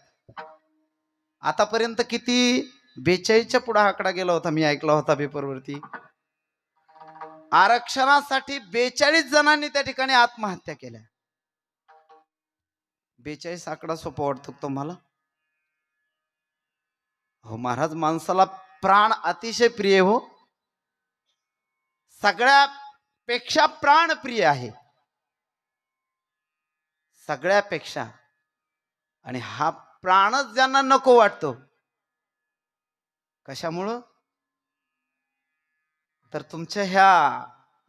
आतापर्यंत किती? 42च्या पुढे आकडा गेला होता, मी ऐकला होता पेपरवरती. आरक्षणासाठी 42 जणांनी त्या ठिकाणी आत्महत्या केल्या. 42 आकडा सोपा वाटतो तुम्हाला? हो महाराज, माणसाला प्राण अतिशय प्रिय हो, सगळ्यापेक्षा प्राण प्रिय आहे, सगळ्यापेक्षा. आणि हा प्राणच ज्यांना नको वाटतो. कशामुळं? तर तुमच्या ह्या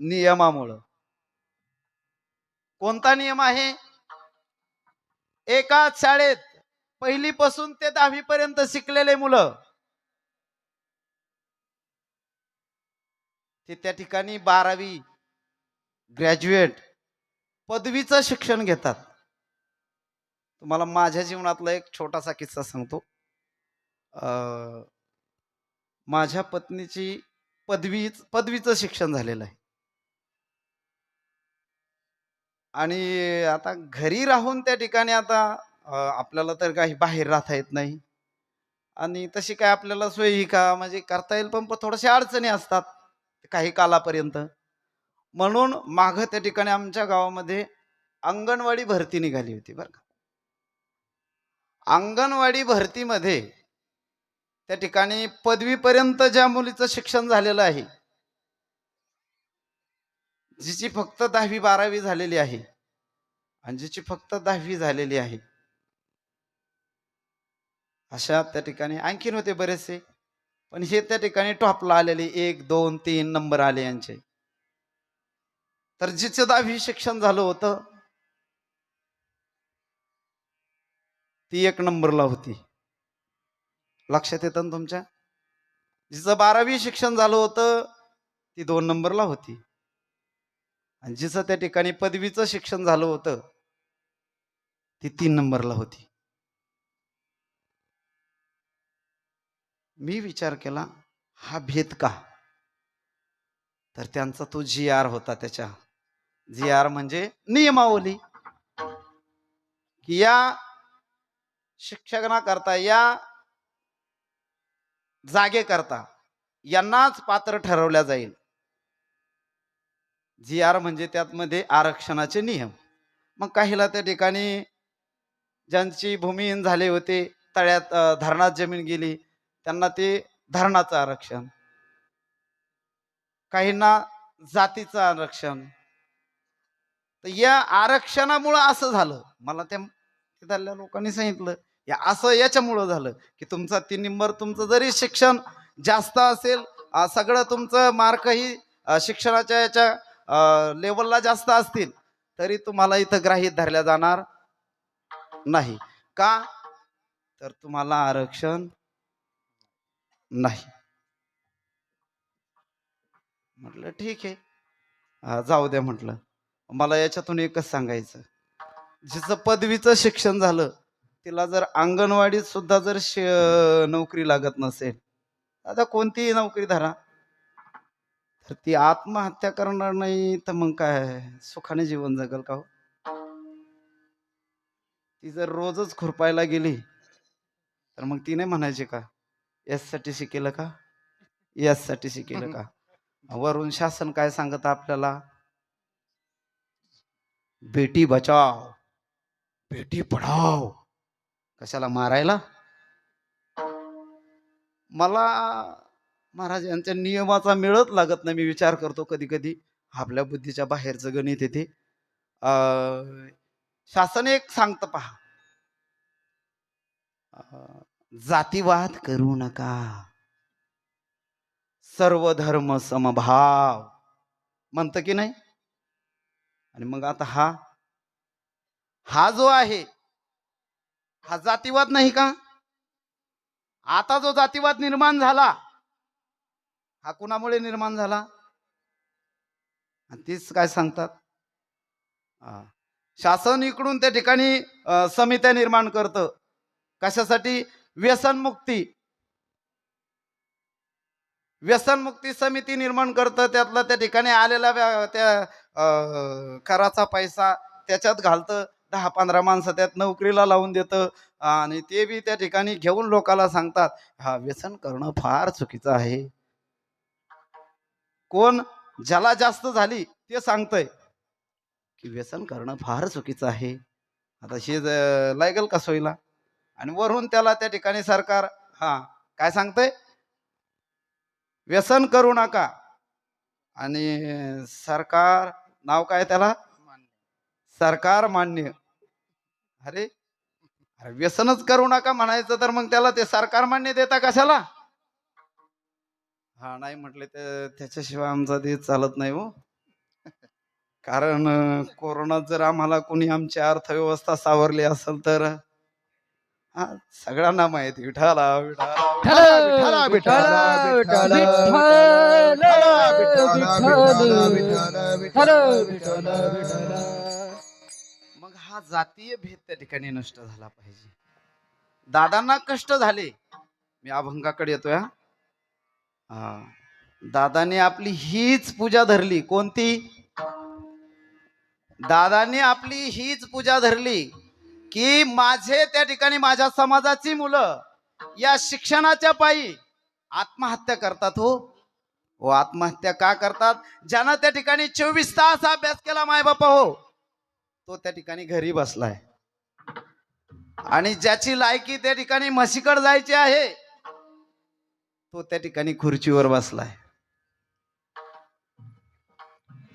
नियमामुळं. कोणता नियम आहे? एकाच शाळेत 1ली पासून ते 10वी पर्यंत शिकलेले मुलं ते त्या ठिकाणी 12वी ग्रॅज्युएट पदवीचं शिक्षण घेतात. तुम्हाला माझ्या जीवनातला एक छोटासा किस्सा सांगतो. माझ्या पत्नीची पदवीचं शिक्षण झालेलं आहे. आणि आता घरी राहून त्या ठिकाणी आता आपल्याला तर काही बाहेर राहता येत नाही, आणि तशी काय आपल्याला सोयी का म्हणजे करता येईल, पण थोड्याशा अडचणी असतात काही कालापर्यंत. म्हणून मागं त्या ठिकाणी आमच्या गावामध्ये अंगणवाडी भरती निघाली होती बरं का. अंगणवाडी भरतीमध्ये त्या ठिकाणी पदवीपर्यंत ज्या मुलीचं शिक्षण झालेलं आहे, जिची फक्त 10वी 12वी झालेली आहे आणि जिची फक्त 10वी झालेली आहे, अशा त्या ठिकाणी आणखीन होते बरेचसे, पण हे त्या ठिकाणी टॉपला आलेले 1 2 3 नंबर आले यांचे. तर जिचं 10वी शिक्षण झालं होतं ती 1 नंबरला होती. लक्षात येतं ना तुमच्या? जिचं 12वी शिक्षण झालं होतं ती 2 नंबरला होती, आणि जिचं त्या ठिकाणी पदवीचं शिक्षण झालं होतं ती 3 नंबरला होती. मी विचार केला, हा भेद का? तर त्यांचा तो GR होता. त्याच्या GR म्हणजे नियमावली, की या शिक्षणाकरता, या जागेकरता यांनाच पात्र ठरवल्या जाईल. GR म्हणजे त्यामध्ये आरक्षणाचे नियम. मग काहीला त्या ठिकाणी ज्यांची भूमिहीन झाले होते, तळ्यात धरणात जमीन गेली, त्यांना ते धरणाचं आरक्षण, काहींना जातीचं आरक्षण. तर या आरक्षणामुळं असं झालं. मला त्या तिथल्या लोकांनी सांगितलं, या असं याच्यामुळं झालं की तुमचा 3 नंबर, तुमचं जरी शिक्षण जास्त असेल, सगळं तुमचं मार्कही शिक्षणाच्या याच्या लेवलला जास्त असतील, तरी तुम्हाला इथं गृहीत धरल्या जाणार नाही. का? तर तुम्हाला आरक्षण नाही. म्हटलं ठीक आहे, जाऊ द्या म्हटलं. मला याच्यातून एकच सांगायचं, जिचं पदवीचं शिक्षण झालं तिला जर अंगणवाडीत सुद्धा जर नोकरी लागत नसेल, आता कोणतीही नोकरी धरा, तर ती आत्महत्या करणार नाही तर मग काय सुखाने जीवन जगल का हो? ती जर रोजच खुरपायला गेली तर मग ती नाही म्हणायची का एस साठी शिकेलं का, एस साठी शिकेलं का. वरून शासन काय सांगत आपल्याला, बेटी बचाव बेटी पढाव. कशाला मारायला. मला महाराज यांच्या नियमाचा मिळत लागत नाही. मी विचार करतो कधी कधी आपल्या बुद्धीच्या बाहेरचं गणित येते. शासन एक सांगतं पहा, जातीवाद करू नका, सर्व धर्म समभाव म्हणतं की नाही. आणि मग आता हा जो आहे हा जातीवाद नाही का. आता जो जातीवाद निर्माण झाला हा कुणामुळे निर्माण झाला. तीच काय सांगतात, शासन इकडून त्या ठिकाणी समित्या निर्माण करतं. कशासाठी, व्यसनमुक्ती समिती निर्माण करतं. त्यातला त्या ठिकाणी आलेला त्या कराचा पैसा त्याच्यात घालतं. 10-15 माणसं त्यात नोकरीला लावून देतं. आणि ते बी त्या ठिकाणी घेऊन लोकांना सांगतात हा व्यसन करणं फार चुकीचं आहे. कोण, ज्याला जास्त झाली ते सांगतंय की व्यसन करणं फार चुकीचं आहे. आता हे लागेल का सोयीला. आणि वरून त्याला त्या ठिकाणी सरकार काय सांगतंय, व्यसन करू नका. आणि सरकार नाव काय त्याला, सरकार मान्य. अरे व्यसनच करू नका म्हणायचं तर मग त्याला ते सरकार मान्य देता कशाला. नाही म्हटले तर त्याच्याशिवाय आमचा देश चालत नाही हो. कारण कोरोनात जर आम्हाला कोणी आमची अर्थव्यवस्था सावरली असेल तर सगळ्यांना माहिती. विठाला विठ्ठला विठ्ठला विठ्ठला विठ्ठला. मग हा जातीय भेद त्या ठिकाणी नष्ट झाला पाहिजे. दादांना कष्ट झाले. मी अभंगाकडे येतोय. दादाने आपली हीच पूजा धरली. कोणती, दादाने आपली हीच पूजा धरली की माझे त्या ठिकाणी माझ्या समाजाची मुलं या शिक्षणाच्या पायी आत्महत्या करतात. हो आत्महत्या का करतात. ज्यानं त्या ठिकाणी 24 तास अभ्यास केला माय बापा हो, तो त्या ठिकाणी घरी बसलाय. आणि ज्याची लायकी त्या ठिकाणी म्हशीकड जायची आहे तो त्या ठिकाणी खुर्चीवर बसलाय.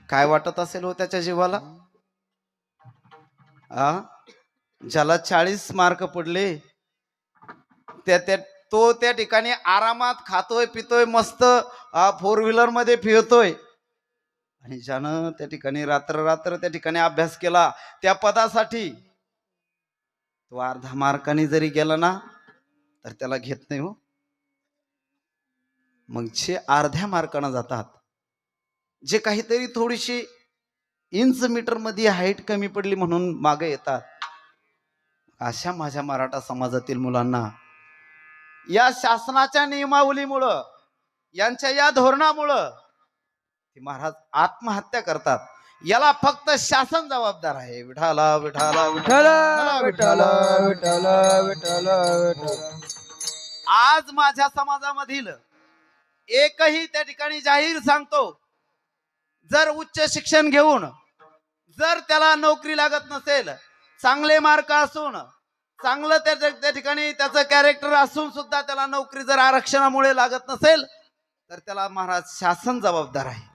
काय वाटत असेल हो त्याच्या जीवाला. ज्याला 40 मार्क पडले तो त्या ठिकाणी आरामात खातोय पितोय मस्त 4 व्हीलर मध्ये फिरतोय. आणि ज्यानं त्या ठिकाणी रात्र त्या ठिकाणी अभ्यास केला त्या पदासाठी, तो अर्धा मार्काने जरी गेला ना तर त्याला घेत नाही हो. मग जे अर्ध्या मार्काने जातात, जे काहीतरी थोडीशी इंच मीटर मध्ये हाईट कमी पडली म्हणून मागे येतात, अशा माझ्या मराठा समाजातील मुलांना या शासनाच्या नियमावलीमुळं, यांच्या या धोरणामुळं ते महाराज आत्महत्या करतात. याला फक्त शासन जबाबदार आहे. विठाला विठाला विठ्ठला विठ्ठला विठ्ठला विठ्ठला विठ्ठला. आज माझ्या समाजामधील एकही त्या ठिकाणी जाहीर सांगतो, जर उच्च शिक्षण घेऊन जर त्याला नोकरी लागत नसेल, चांगले मार्क असून चांगलं त्या ठिकाणी त्याचं कॅरेक्टर असून सुद्धा त्याला नोकरी जर आरक्षणामुळे लागत नसेल तर त्याला महाराज शासन जबाबदार आहे.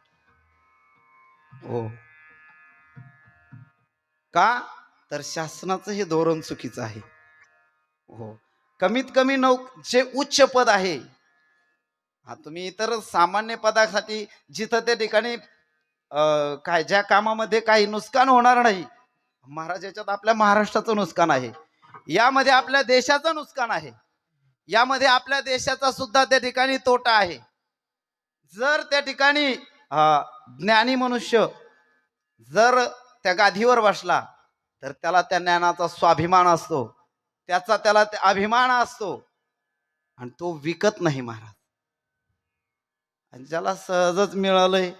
हो का तर शासनाचं हे धोरण चुकीचं आहे. हो कमीत कमी जे उच्च पद आहे, तुम्ही इतर सामान्य पदासाठी जिथं त्या ठिकाणी काय ज्या कामामध्ये काही नुकसान होणार नाही, महाराज याच्यात आपल्या महाराष्ट्राचं नुकसान आहे, यामध्ये आपल्या देशाचं नुकसान आहे, यामध्ये आपल्या देशाचा सुद्धा त्या ठिकाणी तोटा आहे. जर त्या ठिकाणी ज्ञानी मनुष्य जर त्या गादीवर बसला तर त्याला त्या ज्ञानाचा स्वाभिमान असतो, त्याला अभिमान असतो आणि तो विकत नाही महाराज. आणि ज्याला सहजच मिळालंय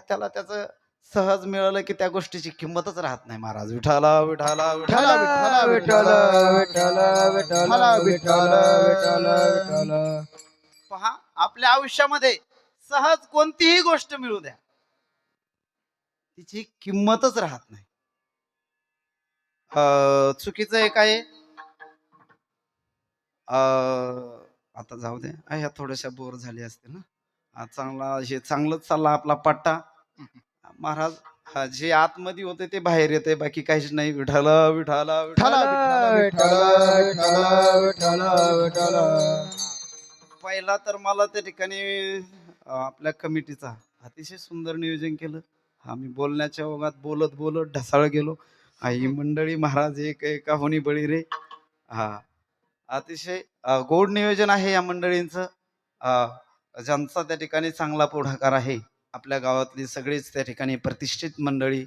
त्याला त्याचं सहज मिळालं की त्या गोष्टीची किंमतच राहत नाही महाराज. विठाला विठाला विठाला विठाला विठाला विठ्ठल विठ्ठल विठाला विठ्ठल विठाला विठ्ठल विठ्ठल. पहा, आपल्या आयुष्यामध्ये सहज कोणतीही गोष्ट मिळू द्या, तिची किंमतच राहत नाही. चुकीचं एक आहे, आता जाऊ दे, ह्या थोड्याशा बोर झाली असते ना. चांगलंच चालला आपला पट्टा महाराज. जे आतमध्ये होते ते बाहेर येते, बाकी काहीच नाही. विठाला विठाला विठाला. विठ्ठल विठ्ठल विठ्ठल विठ्ठल. पहिला तर मला त्या ठिकाणी आपल्या कमिटीचा अतिशय सुंदर नियोजन केलं. आम्ही बोलण्याच्या ओघात बोलत बोलत ढसाळ गेलो. ही मंडळी महाराज एक एका होणी बळी रे. हा, अतिशय गोड नियोजन आहे या मंडळींचं. ज्यांचा त्या ठिकाणी चांगला पुढाकार आहे. आपल्या गावातली सगळीच त्या ठिकाणी प्रतिष्ठित मंडळी.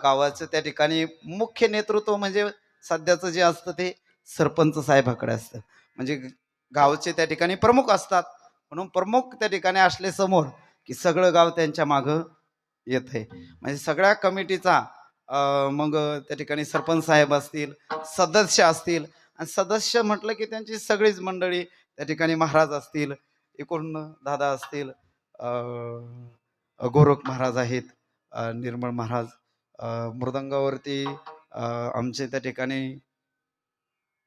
गावाचं त्या ठिकाणी मुख्य नेतृत्व म्हणजे सध्याचं जे असतं ते सरपंच साहेबाकडे असतं. म्हणजे गावचे त्या ठिकाणी प्रमुख असतात, म्हणून प्रमुख त्या ठिकाणी असले समोर की सगळं गाव त्यांच्या मागं येत आहे. म्हणजे सगळ्या कमिटीचा मग त्या ठिकाणी सरपंच साहेब असतील, सदस्य असतील, आणि सदस्य म्हटलं की त्यांची सगळीच मंडळी त्या ठिकाणी महाराज असतील, एकूण दादा असतील, गोरख महाराज आहेत, निर्मळ महाराज, मृदंगावरती आमचे त्या ठिकाणी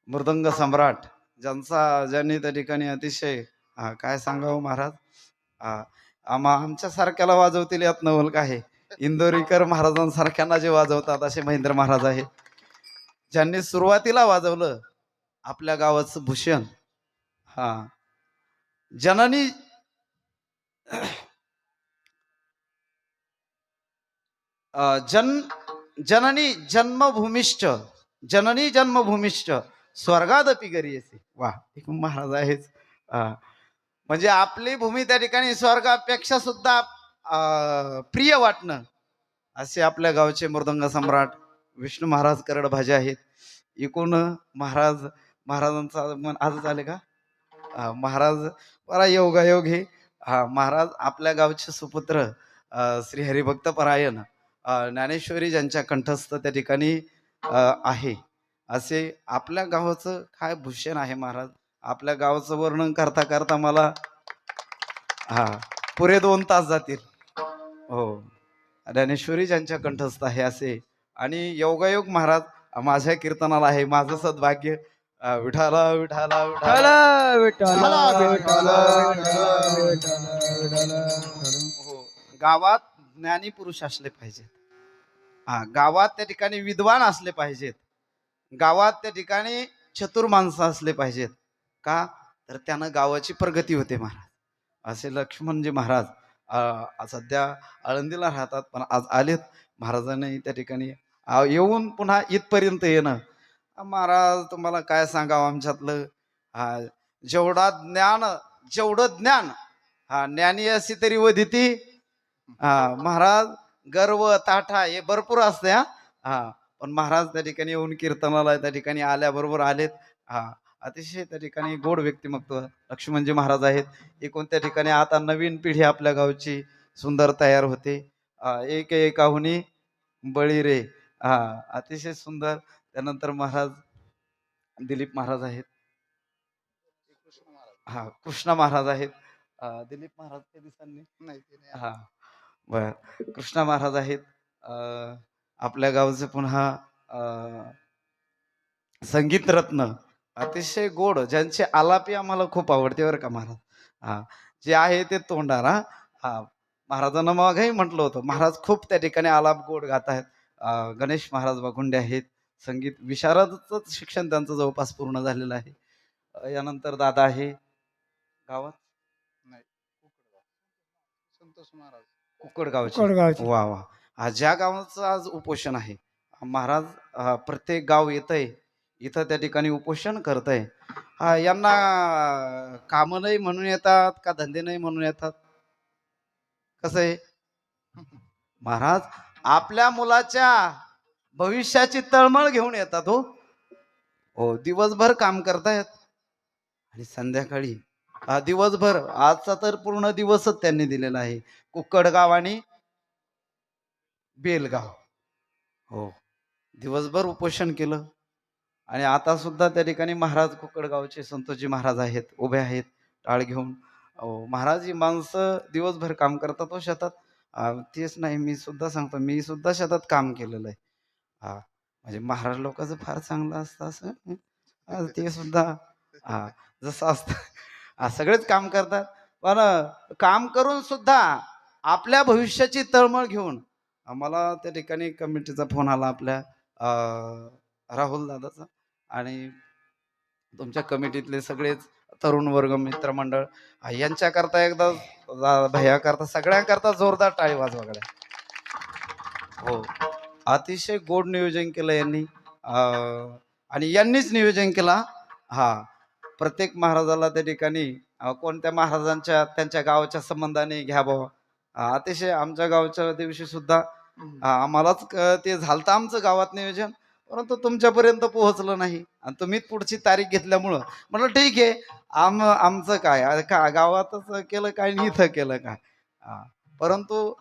मृदंग सम्राट, ज्यांनी त्या ठिकाणी अतिशय काय सांगावं महाराज, आमच्या सारख्याला वाजवतील यात नवल का आहे. इंदोरीकर महाराजांसारख्यांना जे वाजवतात असे महेंद्र महाराज आहेत, ज्यांनी सुरुवातीला वाजवलं आपल्या गावाचं भूषण. जननी जननी जन्मभूमिष्ठ, जननी जन्मभूमिष्ठ स्वर्गादपि गरीयसी. वा, एक महाराज आहेच. म्हणजे आपली भूमी त्या ठिकाणी स्वर्गापेक्षा सुद्धा प्रिय वाटणं, असे आपल्या गावचे मृदंग सम्राट विष्णू महाराज करडभाजे आहेत. एकूण महाराजांचा मन आजच आले का महाराज, बरा योगायोग हे. महाराज आपल्या गावचे सुपुत्र श्री हरिभक्त परायण ज्ञानेश्वरी ज्यांच्या कंठस्थ त्या ठिकाणी आहे, असे आपल्या गावाचं काय भूषण आहे महाराज. आपल्या गावाचं वर्णन करता करता मला पुरे 2 तास जातील. हो, ज्ञानेश्वरी ज्यांच्या कंठस्थ आहे असे. आणि योगायोग महाराज माझ्या कीर्तनाला आहे. माझं सद्भाग्य. विठाला विठाला विठाला विठ्ठल हो, गावात ज्ञानी पुरुष असले पाहिजेत. गावात त्या ठिकाणी विद्वान असले पाहिजेत. गावात त्या ठिकाणी चतुर माणसं असले पाहिजेत. का तर त्यानं गावाची प्रगती होते महाराज. असे लक्ष्मणजी महाराज सध्या आळंदीला राहतात, पण आज आलेत. महाराजांनी त्या ठिकाणी येऊन पुन्हा इथपर्यंत येणं. महाराज तुम्हाला काय सांगावं, आमच्यातलं जेवढं ज्ञान ज्ञानी अशी तरी वदिती. महाराज गर्व ताठा हे भरपूर असते. पण महाराज त्या ठिकाणी येऊन कीर्तनाला त्या ठिकाणी आल्याबरोबर आलेत. अतिशय त्या ठिकाणी गोड व्यक्तिमत्व लक्ष्मणजी महाराज आहेत. एकूण त्या ठिकाणी आता नवीन पिढी आपल्या गावची सुंदर तयार होते. एक एकाहुनी बळी रे. अतिशय सुंदर. त्यानंतर महाराज दिलीप महाराज आहेत. कृष्णा महाराज आहेत. दिलीप महाराज काही दिवसांनी बर, कृष्णा महाराज आहेत. आपल्या गावचे पुन्हा संगीत रत्न अतिशय गोड, ज्यांचे आलापी आम्हाला खूप आवडते बरं का महाराज. जे आहे ते तोंडार. महाराजांना मागही म्हटलं होतं, महाराज खूप त्या ठिकाणी आलाप गोड गात आहेत. गणेश महाराज वाघुंडे आहेत. संगीत विशारदच शिक्षण त्यांचं जवळपास पूर्ण झालेलं आहे. यानंतर दादा आहे गावात कुकडगावचे. वा वा, ज्या गावाचं आज उपोषण आहे महाराज, प्रत्येक गाव येतंय इथं त्या ठिकाणी उपोषण करतंय. यांना काम नाही म्हणून येतात का धंदे नाही म्हणून येतात, कसं आहे महाराज? आपल्या मुलाच्या भविष्याची तळमळ घेऊन येतात. हो, दिवसभर काम करतायत आणि संध्याकाळी दिवसभर, आजचा तर पूर्ण दिवसच त्यांनी दिलेला आहे. कुक्कडगाव आणि बेलगाव. हो, दिवसभर उपोषण केलं आणि आता सुद्धा त्या ठिकाणी महाराज कुकडगावचे संतोषजी महाराज आहेत, उभे आहेत टाळ घेऊन. महाराज ही माणसं दिवसभर काम करतात हो शेतात. तेच नाही, मी सुद्धा सांगतो, मी सुद्धा शेतात काम केलेलं आहे. हा, म्हणजे महाराज लोकांचं फार चांगलं असतं असं. ते सुद्धा हा जसं असतं सगळेच काम करतात, पण काम करून सुद्धा आपल्या भविष्याची तळमळ घेऊन आम्हाला त्या ठिकाणी कमिटीचा फोन आला आपल्या राहुल दादाचा, आणि तुमच्या कमिटीतले सगळेच तरुण वर्ग मित्रमंडळ यांच्याकरता एकदा भैयाकरता सगळ्यांकरता जोरदार टाळी वाजवा गड्या. हो, अतिशय गोड नियोजन केलं यांनी, आणि यांनीच नियोजन केला. हा, प्रत्येक महाराजाला त्या ठिकाणी कोणत्या महाराजांच्या त्यांच्या गावाच्या संबंधाने घ्या बाबा. अतिशय आमच्या गावच्या दिवशी सुद्धा आम्हालाच ते झालतं आमचं गावात नियोजन, परंतु तुमच्यापर्यंत पोहोचलं नाही आणि तुम्ही पुढची तारीख घेतल्यामुळं म्हटलं ठीक आहे, आमचं काय का गावातच केलं काय आणि इथं केलं काय. परंतु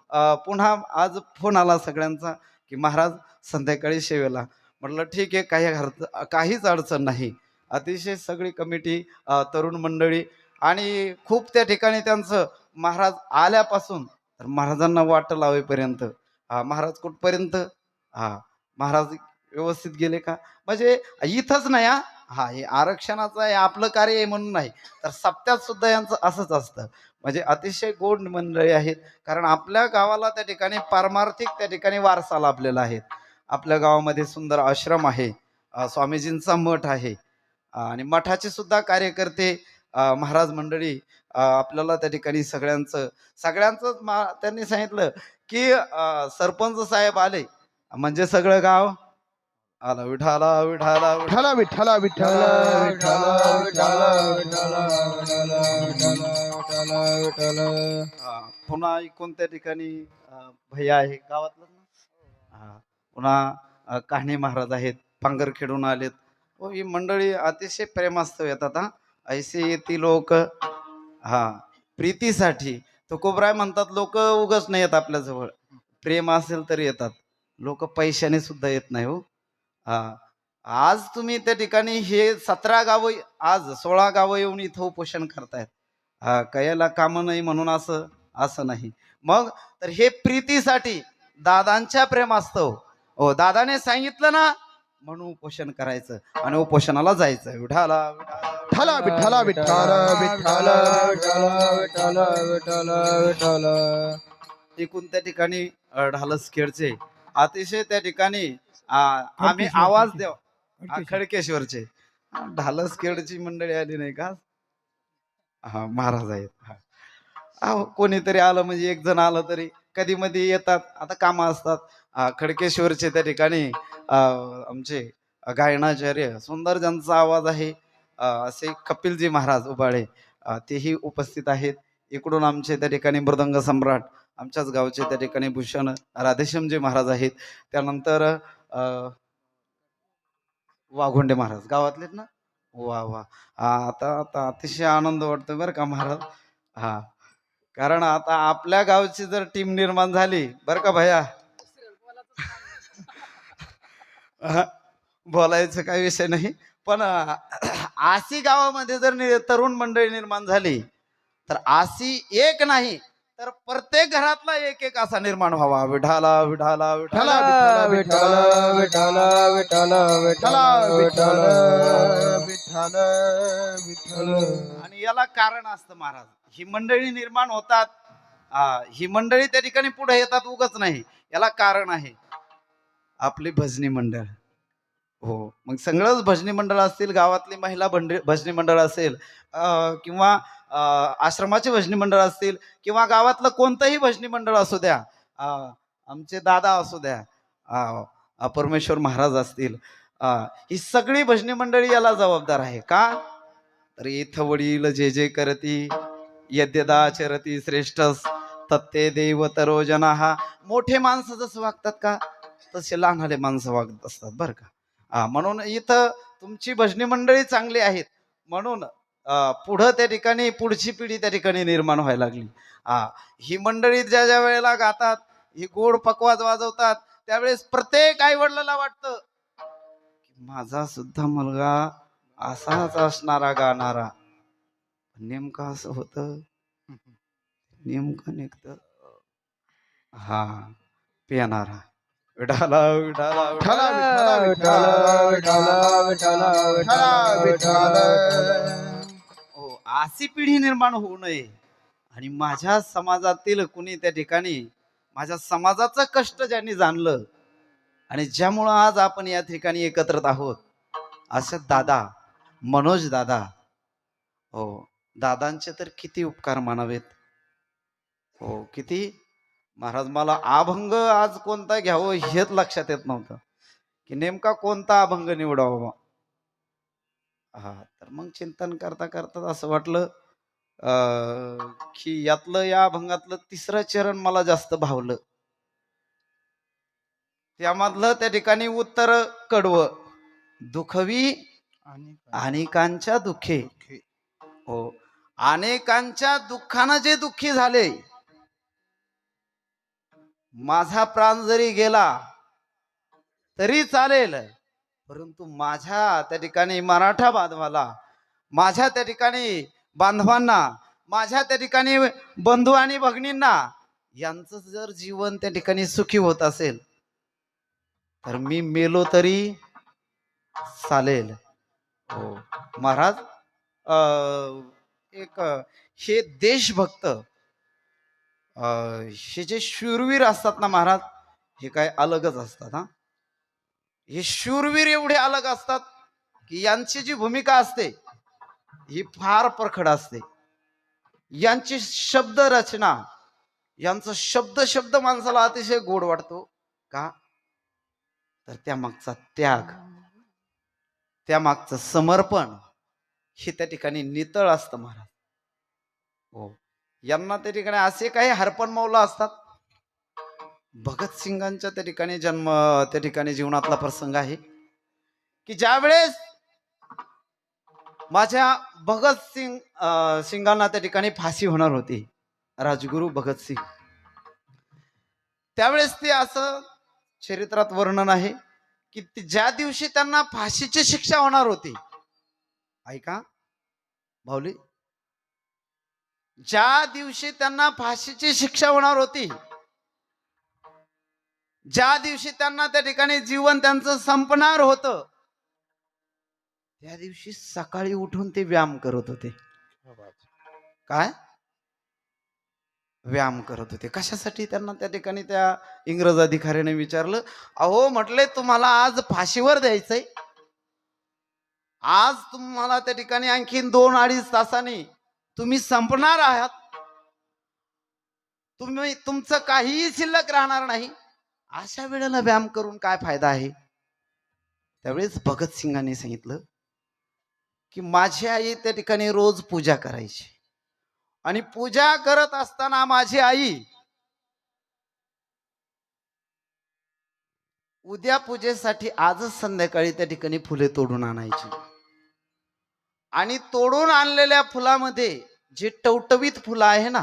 पुन्हा आज फोन आला सगळ्यांचा की महाराज संध्याकाळी सेवेला. म्हटलं ठीक आहे, काहीच अडचण नाही. अतिशय सगळी कमिटी, तरुण मंडळी, आणि खूप त्या ठिकाणी त्यांचं महाराज आल्यापासून तर महाराजांना वाट लावेपर्यंत महाराज कुठपर्यंत महाराज व्यवस्थित गेले का, म्हणजे इथंच नाही हे आरक्षणाचं आहे आपलं कार्य आहे म्हणून नाही, तर सप्त्यात सुद्धा यांचं असंच असतं. म्हणजे अतिशय गोड मंडळी आहेत, कारण आपल्या गावाला त्या ठिकाणी पारमार्थिक त्या ठिकाणी वारसा लाभलेला आहे. आपल्या गावामध्ये सुंदर आश्रम आहे, स्वामीजींचा मठ आहे, आणि मठाचे सुद्धा कार्यकर्ते महाराज मंडळी आपल्याला त्या ठिकाणी सगळ्यांचं त्यांनी सांगितलं की सरपंच साहेब आले म्हणजे सगळं गाव आला. विठाला विठाला विठ्ठला विठ्ठला विठ्ठला विठ्ठला विठ्ठला विठ्ठला विठ्ठला. पुन्हा ऐकून त्या ठिकाणी भैया आहे गावातलं ना. पुन्हा कान्हे महाराज आहेत, पांगरखेडून आलेत. ही मंडळी अतिशय प्रेमास्तव येतात. ऐसे ती लोक प्रीतीसाठी. तुकोबराय म्हणतात, लोक उगच नाही येत आपल्याजवळ, प्रेम असेल तर येतात. लोक पैशाने सुद्धा येत नाही हो. आज तुम्ही त्या ठिकाणी हे 17 गावं, आज 16 गावं येऊन इथं उपोषण करतायत. कयाला कामं नाही म्हणून असं नाही, मग तर हे प्रीतीसाठी, दादांच्या प्रेमास्तव. हो, दादाने सांगितलं ना म्हणून उपोषण करायचं आणि उपोषणाला जायचं. विठाला विठ्ठला विठ्ठला विठ्ठला विठ्ठला विठ्ठला विठ्ठला विठ्ठला. एकूण त्या ठिकाणी ढालसखेडचे अतिशय त्या ठिकाणी आम्ही आवाज देव खडकेश्वरचे ढालसखेडची मंडळी आली नाही का. महाराज आहेत. कोणीतरी आलं म्हणजे एक जण आलं तरी कधी मध्ये येतात, आता कामं असतात. खडकेश्वरचे त्या ठिकाणी आमचे गायनाचार्य सुंदर ज्यांचा आवाज आहे असे कपिलजी महाराज उबाळे तेही उपस्थित आहेत. इकडून आमचे त्या ठिकाणी मृदंग सम्राट आमच्याच गावचे त्या ठिकाणी भूषण राधेश्यामजी महाराज आहेत. त्यानंतर वाघोंडे महाराज गावातलेत ना. वा वा. आता अतिशय आनंद वाटतो बरं का महाराज. कारण आता आपल्या गावची जर टीम निर्माण झाली बरं का भैया, बोलायचं काही विषय नाही, पण आसी गावामध्ये जर तरुण मंडळी निर्माण झाली तर आसी एक नाही तर प्रत्येक घरातला एक असा निर्माण व्हावा. विठाला विठाला विठाला विठ्ठला विठ्ठला विठ्ठला विठ्ठला विठ्ठला विठ्ठला विठ्ठला. आणि याला कारण असतं महाराज. ही मंडळी निर्माण होतात, ही मंडळी त्या ठिकाणी पुढे येतात उगाच नाही, याला कारण आहे आपली भजनी मंडळ. हो, मग सगळंच भजनी मंडळ असतील, गावातली महिला भजनी मंडळ असेल, किंवा आश्रमाचे भजनी मंडळ असतील, किंवा गावातलं कोणतंही भजनी मंडळ असू द्या, आमचे दादा असू द्या, परमेश्वर महाराज असतील, ही सगळी भजनी मंडळी याला जबाबदार आहे. का तर इथं वडील जे जे करती यद्यदा चरती श्रेष्ठ तत्ते देव तरोजना. मोठे माणसं जसं वागतात का तसे लहानले माणसं वागत असतात बरं का. म्हणून इथं तुमची भजनी मंडळी चांगली आहेत म्हणून पुढं त्या ठिकाणी पुढची पिढी त्या ठिकाणी निर्माण व्हायला लागली. ही मंडळी ज्या ज्या वेळेला गातात ही गोड पकवाज वाजवतात, त्यावेळेस प्रत्येक आई वडिलाला वाटतं की माझा सुद्धा मुलगा असाच असणारा गाणारा. नेमकं असं होतं, नेमकं निघतं हा पेनारा. विठाला विठाला विठ्ठला विठाला. विठ्ठला विठाला विठाला विठ्ठला विठाला विठ्ठला. हो, अशी पिढी निर्माण होऊ नये. आणि माझ्या समाजातील कुणी त्या ठिकाणी माझ्या समाजाचं कष्ट ज्यांनी जाणलं आणि ज्यामुळं आज आपण या ठिकाणी एकत्रित आहोत, असे दादा मनोज दादा. हो, दादांचे तर किती उपकार मानावेत. हो, किती. महाराज, मला अभंग आज कोणता घ्यावं हेच लक्षात येत नव्हतं की नेमका कोणता अभंग निवडावा. हा, तर मग चिंतन करता करता असं वाटलं की यातलं, या अभंगातलं तिसरं चरण मला जास्त भावलं. त्यामधलं त्या ठिकाणी उत्तर कडवं. दुखवी अनेकांच्या दुःखे. हो, अनेकांच्या दुःखानं जे दुःखी झाले, माझा प्राण जरी गेला तरी चालेल, परंतु माझ्या त्या ठिकाणी मराठा बांधवाला, माझ्या त्या ठिकाणी बांधवांना, माझ्या त्या ठिकाणी बंधू आणि भगिनींना, यांचं जर जीवन त्या ठिकाणी सुखी होत असेल तर मी मेलो तरी चालेल. हो महाराज, एक हे देशभक्त, हे जे शूरवीर असतात ना महाराज, हे काय अलगच असतात. हा, हे शूरवीर एवढे अलग असतात की यांची जी भूमिका असते ही फार परखड असते. यांची शब्द रचना, यांचा शब्द शब्द माणसाला अतिशय गोड वाटतो. का तर त्यामागचा त्याग, त्यामागचं समर्पण हे त्या ठिकाणी नितळ असतं महाराज. हो, यांना त्या ठिकाणी असे काही हरपण मौला असतात. भगतसिंगांच्या त्या ठिकाणी जन्म, त्या ठिकाणी जीवनातला प्रसंग आहे की ज्यावेळेस माझ्या सिंगांना त्या ठिकाणी फाशी होणार होती, राजगुरू भगतसिंग, त्यावेळेस ते असं चरित्रात वर्णन आहे की ज्या दिवशी त्यांना फाशीची शिक्षा होणार होती, ऐका भाऊली, ज्या दिवशी त्यांना फाशीची शिक्षा होणार होती, ज्या दिवशी त्यांना त्या ठिकाणी जीवन त्यांचं संपणार होतं, त्या दिवशी सकाळी उठून ते व्यायाम करत होते. काय व्यायाम करत होते? कशासाठी? त्यांना त्या ठिकाणी त्या इंग्रज अधिकाऱ्याने विचारलं, अहो म्हटले, तुम्हाला आज फाशीवर द्यायचंय, आज तुम्हाला त्या ठिकाणी आणखीन 2-2.5 तासांनी तुम्ही संपणार आहात, तुम्ही तुमचं काहीही शिल्लक राहणार नाही, अशा वेळेला व्यायाम करून काय फायदा आहे? त्यावेळेस भगतसिंगांनी सांगितलं की माझी आई त्या ठिकाणी रोज पूजा करायची, आणि पूजा करत असताना माझी आई उद्या पूजेसाठी आजच संध्याकाळी त्या ठिकाणी फुले तोडून आणायची, आणि तोडून आणलेल्या फुलामध्ये जे टवटवीत फुलं आहे ना,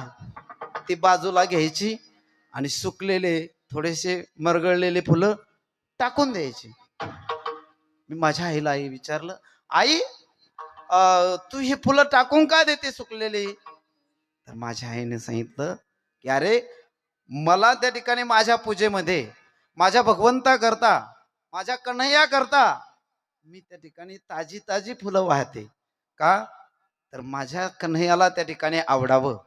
ती बाजूला घ्यायची आणि सुकलेले थोडेसे मरगळलेले फुलं टाकून द्यायची. मी माझ्या आईला विचारलं, आई तू हे फुलं टाकून का देते सुकलेले? तर माझ्या आईने सांगितलं की अरे, मला त्या ठिकाणी माझ्या पूजेमध्ये, माझ्या भगवंता करता, माझ्या कन्हैया करता मी त्या ठिकाणी ताजी ताजी फुलं वाहते. का तर माझ्या कन्हैयाला त्या ठिकाणी आवडावं,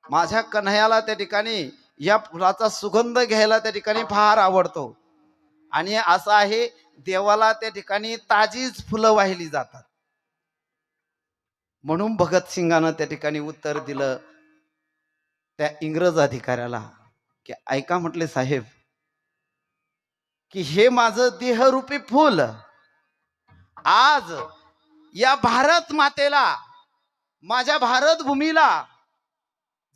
माझ्या कन्हैयाला त्या ठिकाणी या फुलाचा सुगंध घ्यायला त्या ठिकाणी फार आवडतो, आणि असं आहे, देवाला त्या ठिकाणी ताजीच फुलं वाहिली जातात. म्हणून भगतसिंगानं त्या ठिकाणी उत्तर दिलं त्या इंग्रज अधिकाऱ्याला की ऐका म्हटले साहेब, की हे माझं देहरूपी फुल आज या भारत मातेला, माझ्या भारत भूमीला,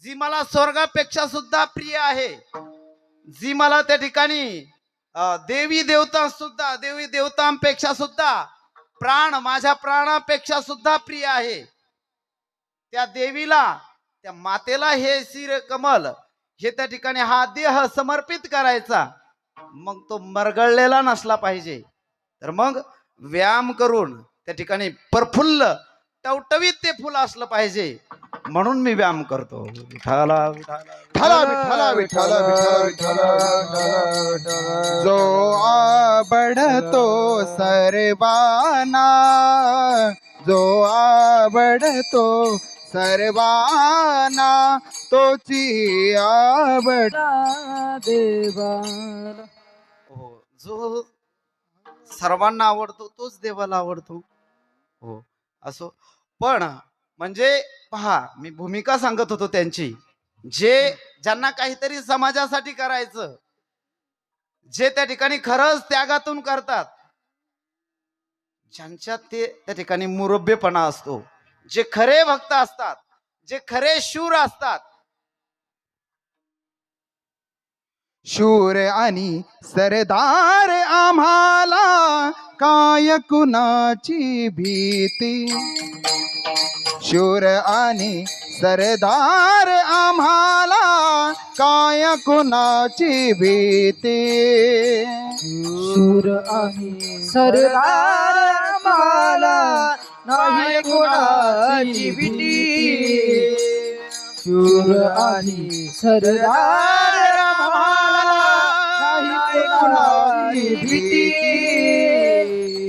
जी मला स्वर्गापेक्षा सुद्धा प्रिय आहे, जी मला त्या ठिकाणी देवी देवतांपेक्षा सुद्धा प्राण, माझ्या प्राणापेक्षा सुद्धा प्रिय आहे, त्या देवीला, त्या मातेला हे शिर कमल, हे त्या ठिकाणी हा देह समर्पित करायचा, मग तो मरगळलेला नसला पाहिजे. तर मग व्यायाम करून त्या ठिकाणी प्रफुल्ल टवटवीत ते फुल असलं पाहिजे, म्हणून मी व्यायाम करतो. विठाला विठाला विठ्ठला विठ्ठला विठ्ठला विठ्ठला विठ्ठला जो आवडतो सर्वांना, जो आवडतो सर्वांना, तोची आवड देवाला. हो, जो सर्वांना आवडतो तोच देवाला आवडतो. हो, असो. पण म्हणजे पहा, मी भूमिका सांगत होतो त्यांची, ज्यांना काहीतरी समाजासाठी करायचं, जे त्या ठिकाणी खरंच त्यागातून करतात, ज्यांच्यात ते त्या ठिकाणी मुरब्बेपणा असतो, जे खरे भक्त असतात, जे खरे शूर असतात. शूर आणि सरदार आम्हाला काय कुणाची भीती, शूर आणि सरदार आम्हाला काय कुणाची भीती, शूर आणि सरदार आम्हाला नाही कोणाची भीती. शूर आणि सरदार आम्हाला नाही कोणाची भीती.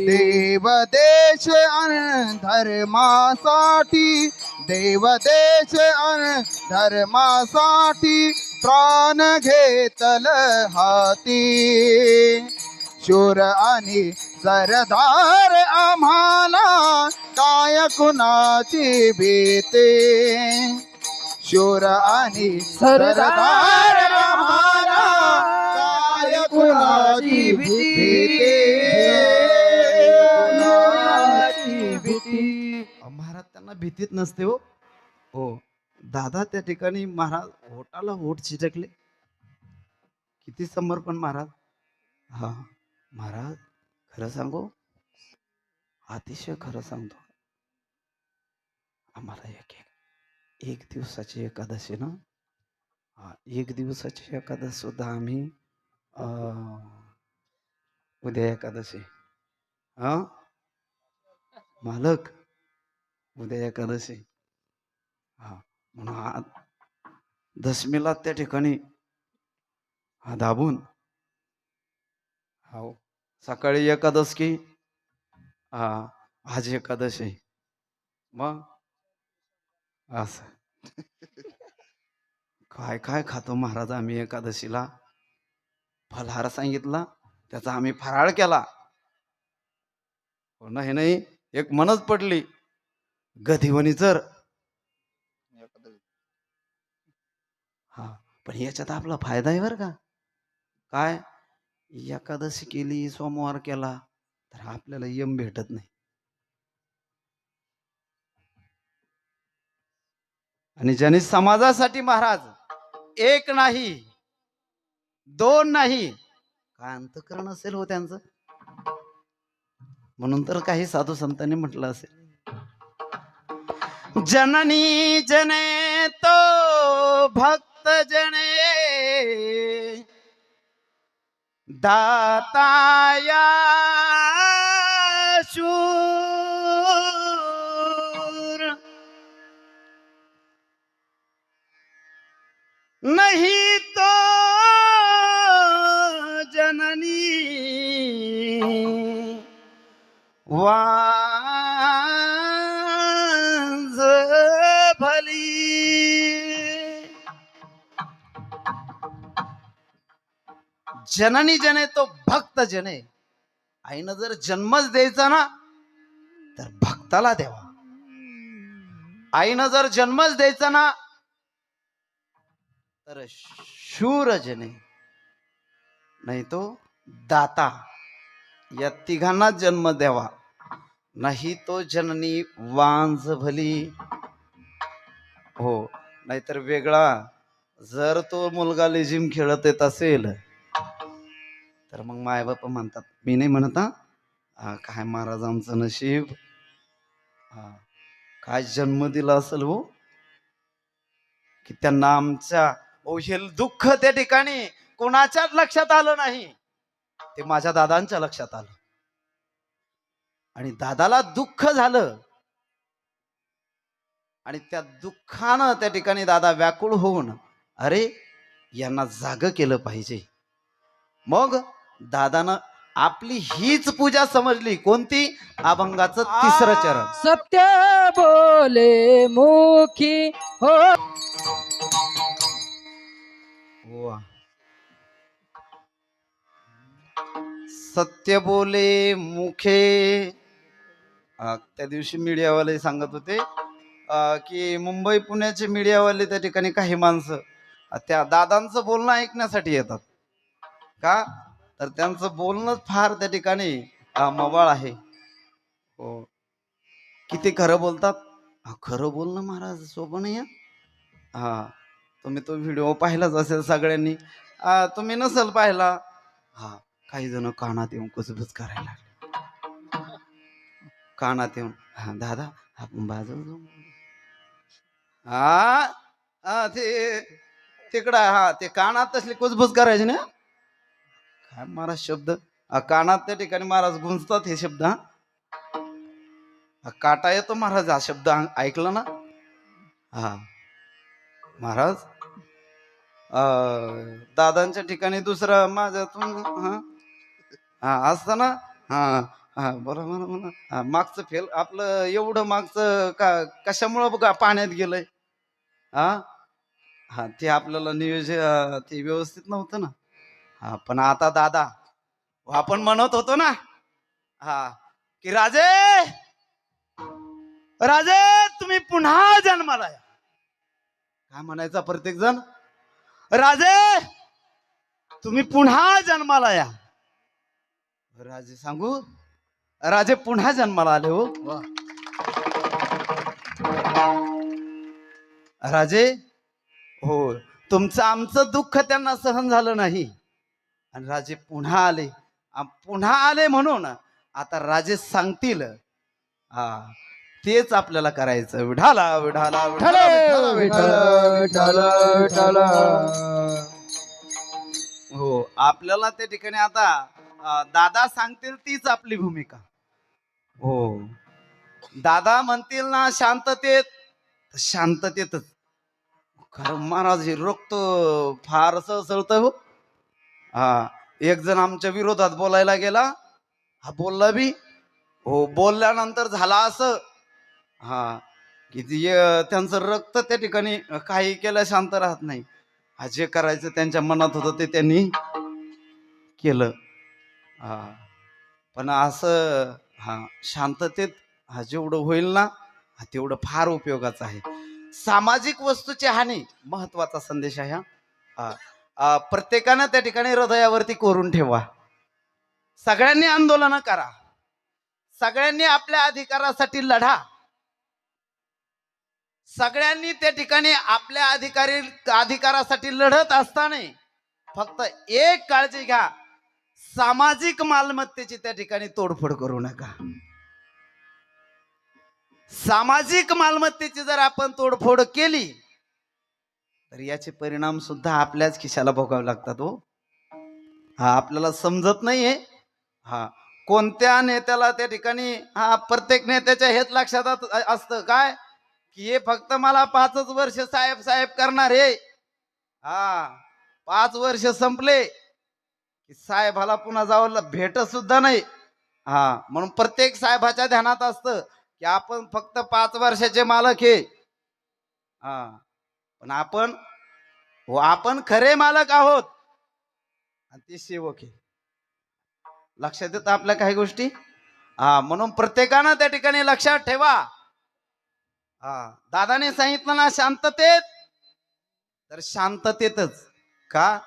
देव देश अन धर्मासाठी, देव देश अन धर्मासाठी प्राण घेतल हाती, शूर आणि सरदार आम्हाला काय कुणाची भीती, शूर आणि सरदार आम्हाला काय कुणाची भीती. महाराज त्यांना भीतीत नसते. हो हो, दादा त्या ठिकाणी महाराज होटाला होट चिटकले. किती समर्पण महाराज. हा महाराज, खरं सांगू, अतिशय खरं सांगतो, आम्हाला एक दिवसाची एकादशी ना, हा, एक दिवसाची एकादशी सुद्धा आम्ही उद्या एकादशी, हा मालक, उद्या एकादशी, हा, म्हणून दशमीला त्या ठिकाणी हा दाबून, हो, सकाळी एकादश की, हा, आज एकादशी, मग असं काय काय खातो महाराज आम्ही एकादशीला. फलाहार सांगितला, त्याचा आम्ही फराळ केला. हो ना, हे नाही एक मनच पडली गधिवनी तर, हा, पण याच्यात आपला फायदा आहे बरं का. काय, एकादशी केली, सोमवार केला, तर आपल्याला यम भेटत नाही. आणि ज्यांनी समाजासाठी महाराज एक नाही दोन नाही, काय अंतकरण असेल हो त्यांचं. म्हणून तर काही साधू संतांनी म्हटलं असेल, जननी जने तो भक्त जने, दाताया शूर, नहीं तो जननी वांझ भली. जननी जने तो भक्त जने, आईनं जर जन्मच द्यायचा ना, तर भक्ताला द्यावा. आईनं जर जन्मच द्यायचा ना, तर शूर जने, नाही तो दाता, या तिघांना जन्म द्यावा. नाही तो जननी वांझ भली. हो, नाहीतर वेगळा जर तो मुलगा लेझिम खेळत येत असेल, तर मग मायबाप म्हणतात, मी नाही म्हणत हा, काय महाराज आमचं नशीब, हा, काय जन्म दिला असेल हो, की त्यांना आमच्या ओ हे दुःख त्या ठिकाणी कोणाच्याच लक्षात आलं नाही, ते माझ्या दादांच्या लक्षात आलं. आणि दादाला दुःख झालं आणि त्या दुःखानं त्या ठिकाणी दादा व्याकुळ होऊन अरे यांना जाग केलं पाहिजे. मग दादानं आपली हीच पूजा समजली, कोणती? अभंगाचं तिसरं चरण. सत्य बोले मुखी हो. वा. सत्य बोले मुखे. त्या दिवशी मीडियावाले सांगत होते की मुंबई पुण्याचे मीडियावाले त्या ठिकाणी काही माणसं त्या दादांचं बोलणं ऐकण्यासाठी येतात का, तर त्यांचं बोलणं फार त्या ठिकाणी मवाळ आहे. हो, किती खरं बोलतात. खरं बोलणं महाराज सोपं नाही. हा, तुम्ही तो व्हिडिओ पाहिलाच असेल सगळ्यांनी. तुम्ही नसेल पाहिला, हा, काही जण कानात येऊन कुजबुज करायला लागले. कानात येऊन हा दादा आपण बाजूला जाऊ. हा ते तिकडं, हा ते कानात तसली कुजबुज करायची ना. काय महाराज शब्द कानात त्या ठिकाणी महाराज गुंजतात हे शब्द. काटा येतो महाराज हा शब्द ऐकला ना. हा महाराज दादांच्या ठिकाणी दुसरं माझ्यातून असताना बरं म्हणा मागचं फेल आपलं एवढं मागचं कशामुळं पाण्यात गेलंय. ते आपल्याला नियोजन ते व्यवस्थित नव्हतं ना. पण आता दादा आपण म्हणत होतो ना की राजे राजे तुम्ही पुन्हा जन्माला या. काय म्हणायचा प्रत्येक जण? राजे तुम्ही पुन्हा जन्माला या. राजे सांगू, राजे पुन्हा जन्माला आले हो. राजे हो, तुमचं आमचं दुःख त्यांना सहन झालं नाही आणि राजे पुन्हा आले. पुन्हा आले म्हणून आता राजे सांगतील तेच आपल्याला करायचं. विठाला विठाला विठाला विठ्ठल विठ्ठल विठ्ठल. हो, आपल्याला त्या ठिकाणी आता दादा सांगतील तीच आपली भूमिका. हो, दादा म्हणतील ना शांततेत, शांततेतच. खरं महाराज हे रक्त फारस सळतं हो. एक जण आमच्या विरोधात बोलायला गेला. बोलला बी हो. बोलल्यानंतर झाला असं की त्यांचं रक्त त्या ठिकाणी काही केलं शांत राहत नाही. जे करायचं त्यांच्या मनात होतं ते त्यांनी केलं. पण असं शांततेत जेवढं होईल ना तेवढं फार उपयोगाचं आहे. सामाजिक वस्तूची हानी महत्वाचा संदेश आहे. प्रत्येकानं त्या ठिकाणी हृदयावरती कोरून ठेवा. सगळ्यांनी आंदोलन करा, सगळ्यांनी आपल्या अधिकारासाठी लढा, सगळ्यांनी त्या ठिकाणी आपल्या अधिकारासाठी लढत असताना फक्त एक काळजी घ्या, सामाजिक मालमत्तेची त्या ठिकाणी तोडफोड करू नका. सामाजिक मालमत्तेची जर आपण तोडफोड केली तर याचे परिणाम सुद्धा आपल्याच खिशाला भोगावे लागतात हो. आपल्याला समजत नाहीये. कोणत्या नेत्याला त्या ठिकाणी प्रत्येक नेत्याच्या हेच लक्षात असतं काय की हे फक्त मला 5च वर्ष साहेब साहेब करणार आहे. 5 वर्ष संपले की साहेबाला पुन्हा जावं भेट सुद्धा नाही. म्हणून प्रत्येक साहेबाच्या ध्यानात असतं की आपण फक्त 5 वर्षाचे मालक आहे. पण आपण खरे मालक आहोत आणि ते सेवक आहे. लक्षात येतं आपल्या काही गोष्टी. म्हणून प्रत्येकानं त्या ठिकाणी लक्षात ठेवा. दादाने सांगितलं ना शांततेत, तर शांततेतच का,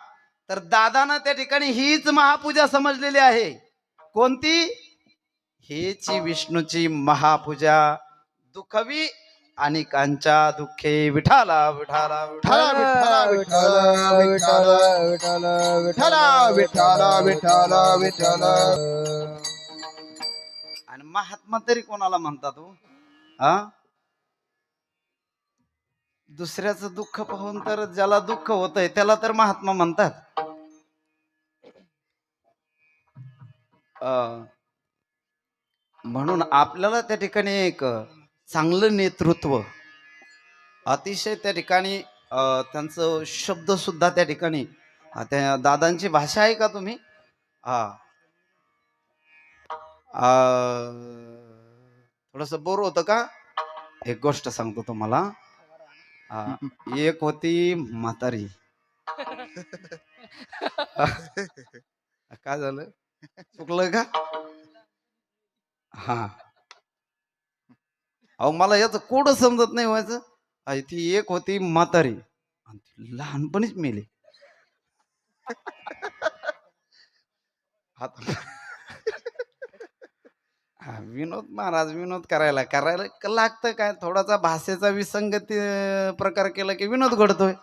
तर दादानं त्या ठिकाणी हीच महापूजा समजलेली आहे. कोणती? हीची विष्णूची महापूजा. दुःखवी अनेकांच्या दुःखे विठाला विठाला विठाला विठ्ठल विठ्ठल विठ्ठल विठ्ठल विठ्ठल विठ्ठल विठ्ठल. आणि महात्मा तरी कोणाला म्हणतात हो? दुसऱ्याचं दुःख पाहून तर ज्याला दुःख होतंय त्याला तर महात्मा म्हणतात. अं, म्हणून आपल्याला त्या ठिकाणी एक चांगलं नेतृत्व अतिशय त्या ठिकाणी त्यांचं शब्द सुद्धा त्या ठिकाणी त्या दादांची भाषा आहे का तुम्ही? हा. थोडस बोर होतं का? एक गोष्ट सांगतो तुम्हाला. आ, एक होती म्हातारी. काय झालं? चुकलं का? हा. अहो मला याच कोड समजत नाही व्हायचं. ती एक होती म्हातारी आणि ती लहानपणीच मेली. आता विनोद महाराज विनोद करायला करायला लागतं काय, थोडासा भाषेचा विसंगती प्रकार केला की विनोद घडतोय.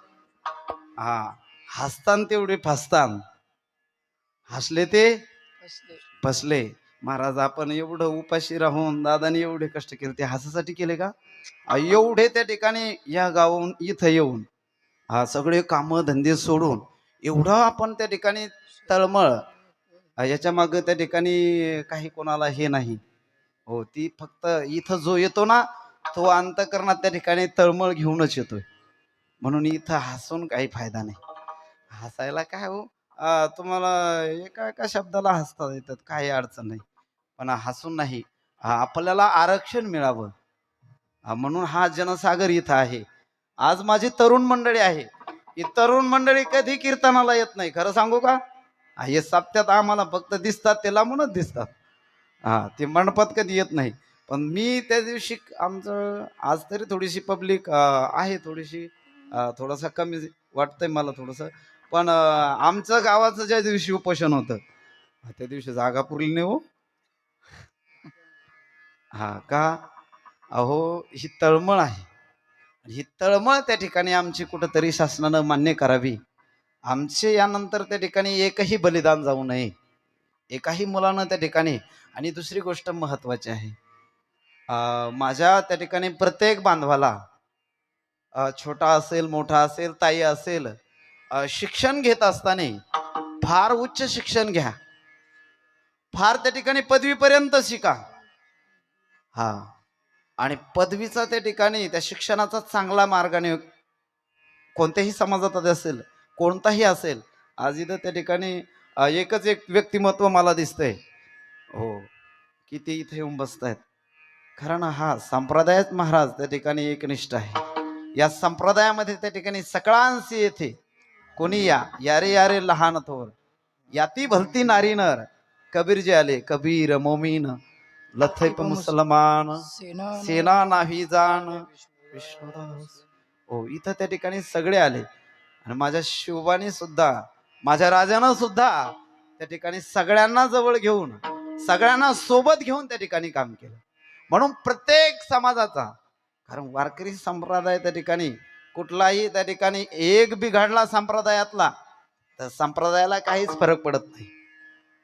हा. हसतान तेवढे फसतान, हसले ते फसले. महाराज आपण एवढं उपाशी राहून दादाने एवढे कष्ट केले ते हसासाठी केले का? एवढे त्या ठिकाणी या गावाहून इथं येऊन सगळे कामं धंदे सोडून एवढं आपण त्या ठिकाणी तळमळ, याच्या मागे त्या ठिकाणी काही कोणाला हे नाही. हो, ती फक्त इथं जो येतो ना तो अंतःकरणात त्या ठिकाणी तळमळ घेऊनच येतोय. म्हणून इथं हसून काही फायदा नाही. हसायला काय हो, तुम्हाला एका एका शब्दाला हसता येतात, काही अडचण नाही. पण हसून नाही, आपल्याला आरक्षण मिळावं म्हणून हा जनसागर इथं आहे. आज माझी तरुण मंडळी आहे. ही तरुण मंडळी कधी कीर्तनाला येत नाही, खरं सांगू का? हे सप्त्यात आम्हाला फक्त दिसतात, ते लांबूनच दिसतात. ते मंडपात कधी येत नाही. पण मी त्या दिवशी आमचं आज तरी थोडीशी पब्लिक आहे, थोडीशी थोडासा कमी वाटतंय मला थोडंसं. पण आमचं गावाचं ज्या दिवशी उपोषण होतं त्या दिवशी जागा पुरली नाही हो. का? अहो ही तळमळ आहे. ही तळमळ त्या ठिकाणी आमची कुठंतरी शासनानं मान्य करावी. आमचे यानंतर त्या ठिकाणी एकही बलिदान जाऊ नये, एकाही मुलानं त्या ठिकाणी. आणि दुसरी गोष्ट महत्वाची आहे, माझ्या त्या ठिकाणी प्रत्येक बांधवाला, छोटा असेल मोठा असेल ताई असेल, शिक्षण घेत असताना फार उच्च शिक्षण घ्या, फार त्या ठिकाणी पदवीपर्यंत शिका. हा. आणि पदवीचा त्या ठिकाणी त्या शिक्षणाचा चांगला मार्गाने कोणत्याही समाजात असेल, कोणताही असेल. आज इथं त्या ठिकाणी एकच एक व्यक्तिमत्व मला दिसतंय हो, की ते इथे येऊन बसतायत. कारण हा संप्रदायच महाराज त्या ठिकाणी एकनिष्ठ आहे. या संप्रदायामध्ये त्या ठिकाणी सकळांशी येथे कोणी या यारे यारे लहान थोर याती भलती नारी नर, कबीर जे आले कबीर मोमीन लथैप मुसलमान सेना नाही जाण विष्णुदास. हो, इथं त्या ठिकाणी सगळे आले. आणि माझ्या शिवबाने सुद्धा, माझ्या राजानं सुद्धा त्या ठिकाणी सगळ्यांना जवळ घेऊन, सगळ्यांना सोबत घेऊन त्या ठिकाणी काम केलं. म्हणून प्रत्येक समाजाचा, कारण वारकरी संप्रदाय त्या ठिकाणी कुठलाही त्या ठिकाणी एक बिघडला संप्रदायातला तर संप्रदायाला काहीच फरक पडत नाही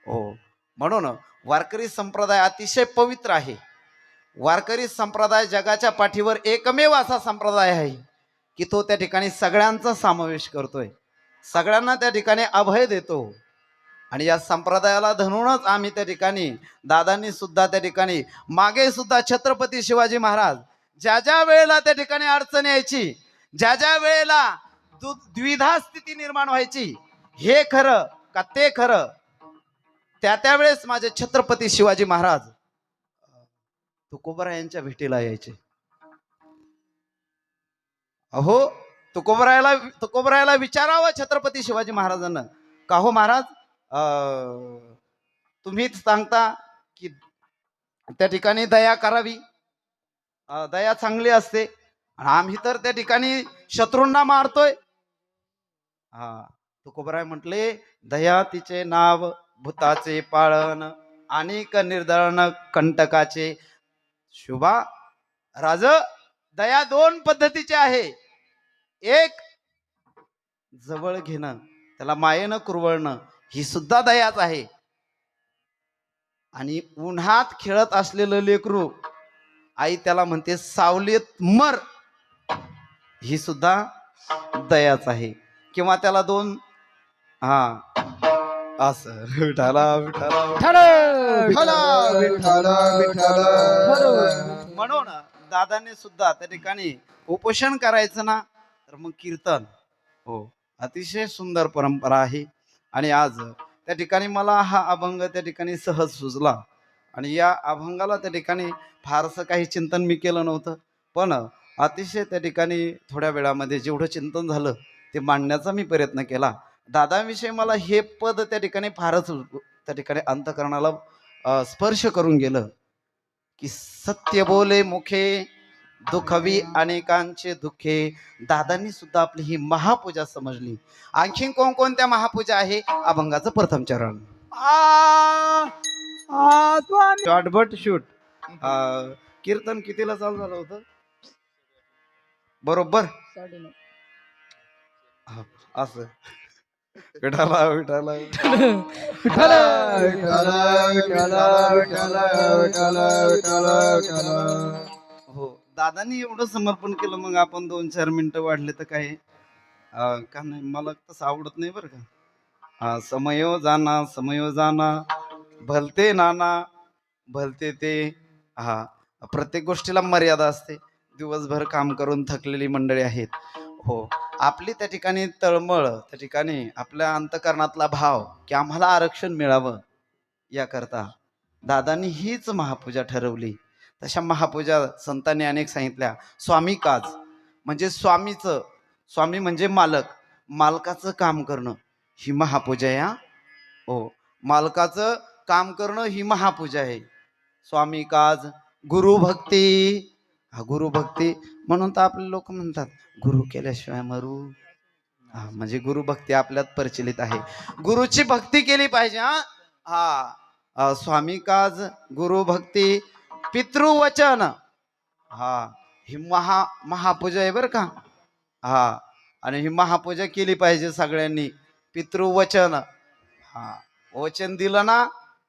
हो. म्हणून वारकरी संप्रदाय अतिशय पवित्र आहे. वारकरी संप्रदाय जगाच्या पाठीवर एकमेव असा संप्रदाय आहे की तो त्या ठिकाणी सगळ्यांचा समावेश करतोय, सगळ्यांना त्या ठिकाणी अभय देतो. आणि या संप्रदायाला धरूनच आम्ही त्या ठिकाणी दादांनी सुद्धा त्या ठिकाणी मागे सुद्धा छत्रपती शिवाजी महाराज ज्या ज्या वेळेला त्या ठिकाणी अडचण यायची, ज्या ज्या वेळेला द्विधा स्थिती निर्माण व्हायची, हे खरं का ते खरं, त्या त्यावेळेस माझे छत्रपती शिवाजी महाराज तुकोबरा यांच्या भेटीला यायचे. अहो तुकोबरायाला विचारावं छत्रपती शिवाजी महाराजांना, का हो महाराज, तुम्हीच सांगता की त्या ठिकाणी दया करावी, दया चांगली असते, आणि आम्ही तर त्या ठिकाणी शत्रूंना मारतोय. तुकोबराय म्हटले, दया तिचे नाव भूताचे पाळण अनेक निर्दळण कंटकाचे. शुभा राज, दया दोन पद्धतीची आहे. एक जवळ घेणं, त्याला मायेनं कुरवळणं, ही सुद्धा दयाच आहे. आणि उन्हात खेळत असलेलं लेकरू आई त्याला म्हणते सावलीत मर, ही सुद्धा दयाच आहे. किंवा त्याला दोन हा असं विठाला विठाला विठ्ठला विठ्ठला विठ्ठला म्हणून दादांनी सुद्धा त्या ठिकाणी उपोषण करायचं ना तर मग कीर्तन. हो, अतिशय सुंदर परंपरा आहे. आणि आज त्या ठिकाणी मला हा अभंग त्या ठिकाणी सहज सुचला आणि या अभंगाला त्या ठिकाणी फारसं काही चिंतन मी केलं नव्हतं, पण अतिशय त्या ठिकाणी थोड्या वेळामध्ये जेवढं चिंतन झालं ते मांडण्याचा मी प्रयत्न केला. दादाविषयी मला हे पद त्या ठिकाणी फारच त्या ठिकाणी अंतःकरणाला स्पर्श करून गेलं की सत्य बोले मुखे दुखवी अनेकांचे दुःखे. दादांनी सुद्धा आपली ही महापूजा समजली. आणखीन कोणकोणत्या महापूजा आहे? अभंगाचं प्रथम चरण स्वामी शॉर्ट बट शूट. कीर्तन कितीला चालू झालं होतं बरोबर? असं विठाला विठाला विठ्ठला विठ्ठला विठ्ठला विठ्ठला विठ्ठला विठ्ठला विठ्ठला. हो, दादांनी एवढं समर्पण केलं, मग आपण 2-4 मिनिटं वाढले तर काय का नाही. मला तसं आवडत नाही बरं का. समयो जाना भलते नाना भलते ते. हा, प्रत्येक गोष्टीला मर्यादा असते. दिवसभर काम करून थकलेली मंडळी आहेत. हो, आपली त्या ठिकाणी तळमळ, त्या ठिकाणी आपल्या अंतःकरणातला भाव की आम्हाला आरक्षण मिळावं याकरता दादांनी हीच महापूजा ठरवली. तशा महापूजा संतांनी अनेक सांगितल्या. स्वामी काज म्हणजे स्वामीचं, स्वामी म्हणजे मालक, मालकाचं काम करणं ही महापूजा आहे. हो, मालकाचं काम करणं ही महापूजा आहे. स्वामी काज गुरुभक्ती. हा, गुरुभक्ती म्हणून तर आपले लोक म्हणतात गुरु केल्याशिवाय मरू. हा, म्हणजे गुरुभक्ती आपल्यात प्रचलित आहे. गुरुची भक्ती केली पाहिजे. हा, स्वामी काज गुरुभक्ती पितृवचन. हा, ही महापूजा आहे बरं का. हा, आणि ही महापूजा केली पाहिजे सगळ्यांनी. पितृवचन, हा, वचन दिलं ना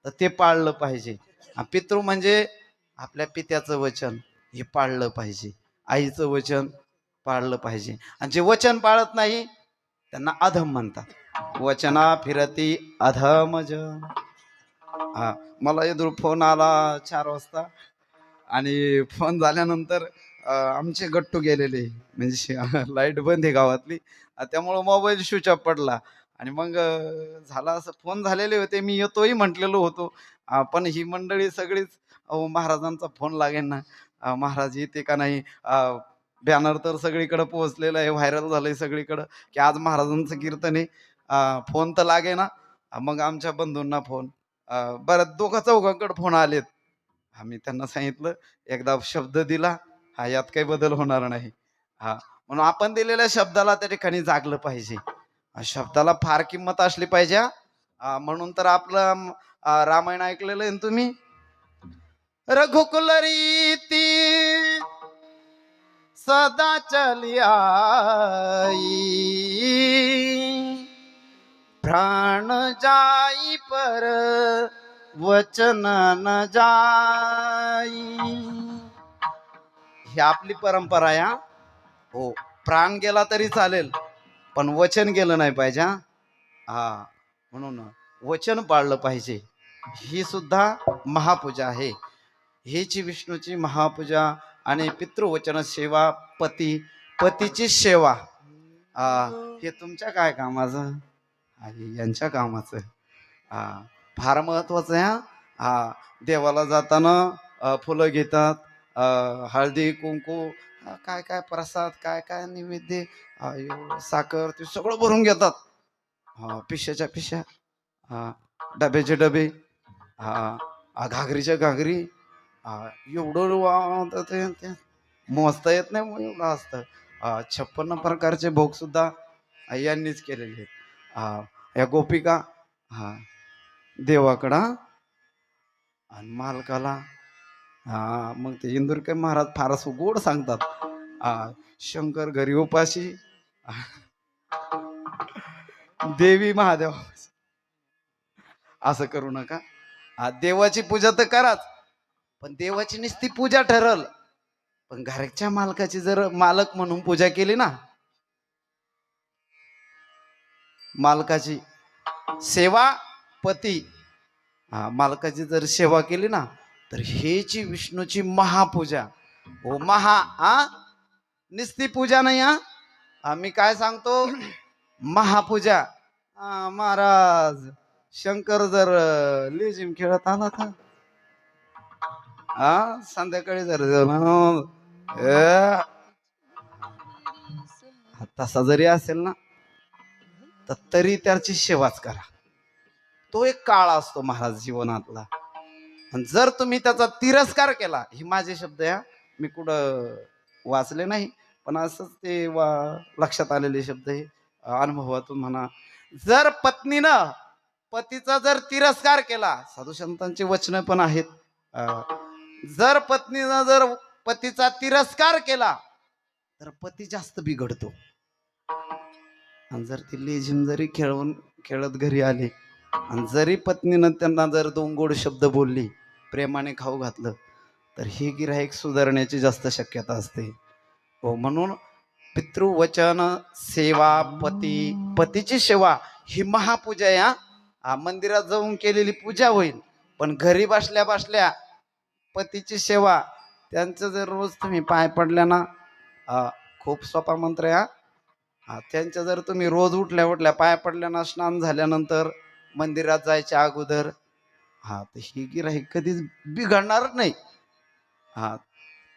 तर ते पाळलं पाहिजे. पितृ म्हणजे आपल्या पित्याचं वचन हे पाळलं पाहिजे. आईचं वचन पाळलं पाहिजे. आणि जे वचन पाळत नाही त्यांना अधम म्हणतात. वचना फिरती अधमज. हा, मला इथून फोन आला 4 वाजता आणि फोन झाल्यानंतर आमचे गट्टू गेलेले, म्हणजे लाईट बंद आहे गावातली, त्यामुळं मोबाईल स्विच ऑफ पडला. आणि मग झाला असं, फोन झालेले होते, मी येतोही म्हटलेलो होतो, पण ही मंडळी सगळीच महाराजांचा फोन लागेल ना, महाराज येते का नाही. बॅनर तर सगळीकडे पोहोचलेलं आहे, व्हायरल झालंय सगळीकडं की आज महाराजांचं कीर्तन आहे. फोन तर लागे ना. मग आमच्या बंधूंना फोन, बरं 2-4कडे फोन आलेत. आम्ही त्यांना सांगितलं, एकदा शब्द दिला, हा यात काही बदल होणार नाही. हा, म्हणून आपण दिलेल्या शब्दाला त्या ठिकाणी जागलं पाहिजे. शब्दाला फार किंमत असली पाहिजे. म्हणून तर आपलं रामायण ऐकलेलं आहे ना तुम्ही. रघुकुल रीती सदा चली आई, प्राण जाई पर वचन न जाई. ही आपली परंपरा आहे. हो, प्राण गेला तरी चालेल पण वचन गेलं नाही पाहिजे. हा, म्हणून वचन पाळलं पाहिजे. ही सुद्धा महापूजा आहे. हीची विष्णूची महापूजा. आणि पितृवचन सेवा, पतीची सेवा, हे तुमच्या काय कामाचं, यांच्या कामाचं. फार महत्वाचं आहे. हा, देवाला जाताना फुलं घेतात, हळदी कुंकू, काय काय प्रसाद, काय काय नैवेद्य, साखर, ते सगळं भरून घेतात. पिश्याच्या पिश्या, डब्याचे डबे, घागरीच्या घागरी, एवढं ते मोजता येत नाही, मग एवढं असतं. 56 प्रकारचे भोग सुद्धा यांनीच केलेले आहेत. या गोपिका देवाकडं आणि मालकाला. मग ते इंदुरकर महाराज फारच गोड सांगतात. शंकर घरी उपाशी, देवी महादेव असं करू नका. देवाची पूजा तर कराच, पण देवाची नुसती पूजा ठरल, पण घराच्या मालकाची जर मालक म्हणून पूजा केली ना, मालकाची सेवा पती, मालकाची जर सेवा केली ना, तर हेची विष्णूची महापूजा. हो महा निस्ती पूजा नाही. मी काय सांगतो, महापूजा. महाराज शंकर जर लेझिम खेळत आला का, संध्याकाळी जर तसा जरी असेल ना, तर तरी त्याची सेवाच करा. तो एक काळ असतो महाराज जीवनातला. आणि जर तुम्ही त्याचा तिरस्कार केला, ही माझे शब्द आहे, मी कुठं वाचले नाही, पण असंच ते लक्षात आलेले शब्द आहे, अनुभवातून म्हणा. जर पत्नीनं पतीचा जर तिरस्कार केला, साधू संतांची वचनं पण आहेत, जर पत्नीनं जर पतीचा तिरस्कार केला तर पती जास्त बिघडतो. आणि जर ती लेझिम जरी खेळत घरी आले, आणि जरी पत्नीनं त्यांना जर 2 गोड शब्द बोलली, प्रेमाने खाऊ घातलं, तर हे गिऱ्हाईक सुधारण्याची जास्त शक्यता असते. हो, म्हणून पितृवचन सेवा, पतीची सेवा ही महापूजा या. मंदिरात जाऊन केलेली पूजा होईल, पण घरी बसल्या बसल्या पतीची सेवा, त्यांचं जर रोज तुम्ही पाय पडल्या ना, खूप सोपा मंत्र आहे. त्यांच्या जर तुम्ही रोज उठल्या पाय पडल्या ना, स्नान झाल्यानंतर मंदिरात जायच्या अगोदर, तर ही गिऱ्हाईक कधीच बिघडणार नाही.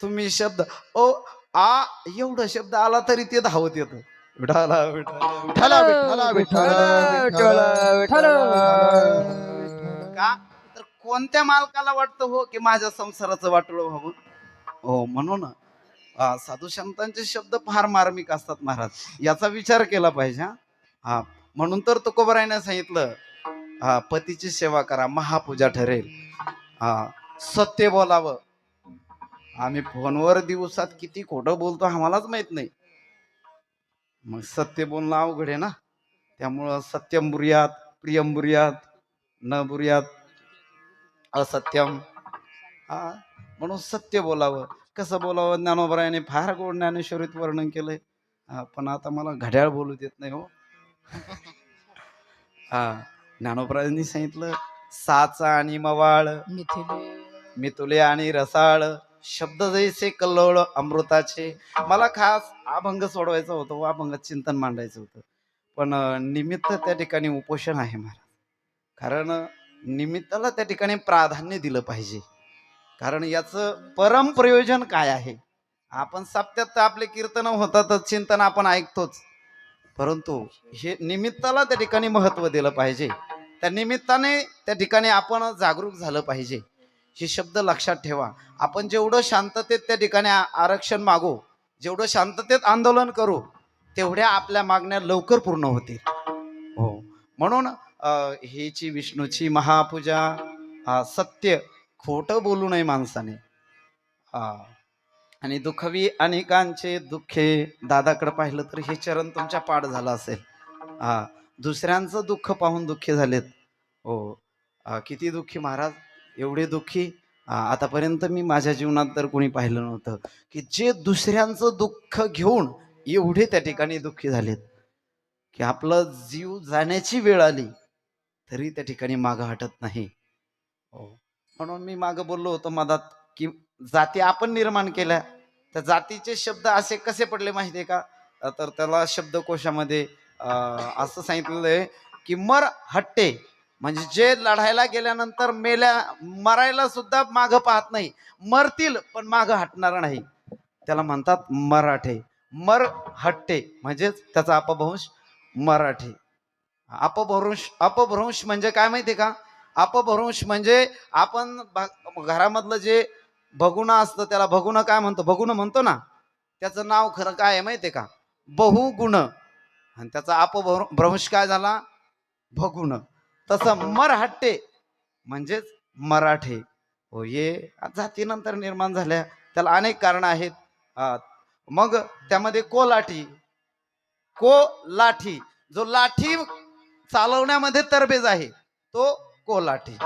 तुम्ही शब्द एवढं शब्द आला तरी ते धावत येतं, विठाला विठाला विठ्ठला विठ्ठला विठ्ठला विठ्ठला. का तर कोणत्या मालकाला वाटतं हो की माझ्या संसाराचं वाटोळं व्हावं. हो, म्हणून साधू संतांचे शब्द फार मार्मिक असतात महाराज, याचा विचार केला पाहिजे. म्हणून तर तुकोबारायाने सांगितलं, पतीची सेवा करा, महापूजा ठरेल. सत्य बोलावं. आम्ही फोनवर दिवसात किती खोटं बोलतो आम्हालाच माहित नाही, मग सत्य बोलणं अवघड आहे ना. त्यामुळं सत्यम बुर्यात प्रियम बुर्यात न बुर्यात असत्यम. म्हणून सत्य बोलावं. कसं बोलावं, ज्ञानोबरायाने फार गोड ज्ञानेश्वरीत वर्णन केलंय, पण आता मला घड्याळ बोलू देत नाही हो. ज्ञानोबरायांनी सांगितलं, साचा आणि मवाळ, मिथुले आणि रसाळ, शब्द जैसे कल्लोळ अमृताचे. मला खास अभंग सोडवायचा होतो, अभंगात चिंतन मांडायचं होतं, पण निमित्त त्या ठिकाणी उपोषण आहे महाराज. कारण निमित्ताला त्या ठिकाणी प्राधान्य दिलं पाहिजे. कारण याचं परम प्रयोजन काय आहे. आपण सप्त्यात तर आपले कीर्तन होतातच, चिंतन आपण ऐकतोच, परंतु हे निमित्ताला त्या ठिकाणी महत्व दिलं पाहिजे. त्या निमित्ताने त्या ठिकाणी आपण जागरूक झालं पाहिजे. हे शब्द लक्षात ठेवा. आपण जेवढं शांततेत त्या ठिकाणी आरक्षण मागू, जेवढं शांततेत आंदोलन करू, तेवढ्या आपल्या मागण्या लवकर पूर्ण होतील. हो, म्हणून हेची विष्णूची महापूजा. सत्य, खोटं बोलू नये माणसाने. आणि दुःखवी अनेकांचे दुःखे. दादाकडे पाहिलं तर हे चरण तुमच्या पाठ झालं असेल. दुसऱ्यांचं दुःख पाहून दुःखी झालेत. हो, किती दुःखी महाराज, एवढे दुःखी आतापर्यंत मी माझ्या जीवनात तर कोणी पाहिलं नव्हतं, की जे दुसऱ्यांचं दुःख घेऊन एवढे त्या ठिकाणी दुःखी झालेत, की आपलं जीव जाण्याची वेळ आली तरी त्या ठिकाणी मागं हटत नाही. हो, म्हणून मी मागं बोललो होतो मधात, की जाती आपण निर्माण केल्या. त्या जातीचे शब्द असे कसे पडले माहितीये का, तर त्याला शब्दकोशामध्ये असं सांगितलेलं आहे की मर हट्टे, म्हणजे जे लढायला गेल्यानंतर मरायला सुद्धा मागं पाहत नाही, मरतील पण मागं हटणार नाही, त्याला म्हणतात मराठे. मर हट्टे म्हणजेच त्याचा अपभ्रंश मराठी. अपभ्रंश म्हणजे काय माहितीये का. अपभ्रंश म्हणजे आपण घरामधलं जे भगुणं असतं त्याला भगुणं काय म्हणतो, भगुणं म्हणतो ना, त्याचं नाव खरं काय आहे माहितीये का, बहुगुण. आणि त्याचा अपभ्रंश काय झाला, भगुण. तसं मरहट्टे म्हणजेच मराठे. हो, हे जातीनंतर निर्माण झाल्या, त्याला अनेक कारणं आहेत. मग त्यामध्ये कोलाठी, जो लाठी चालवण्यामध्ये तरबेज आहे तो कोलाठी.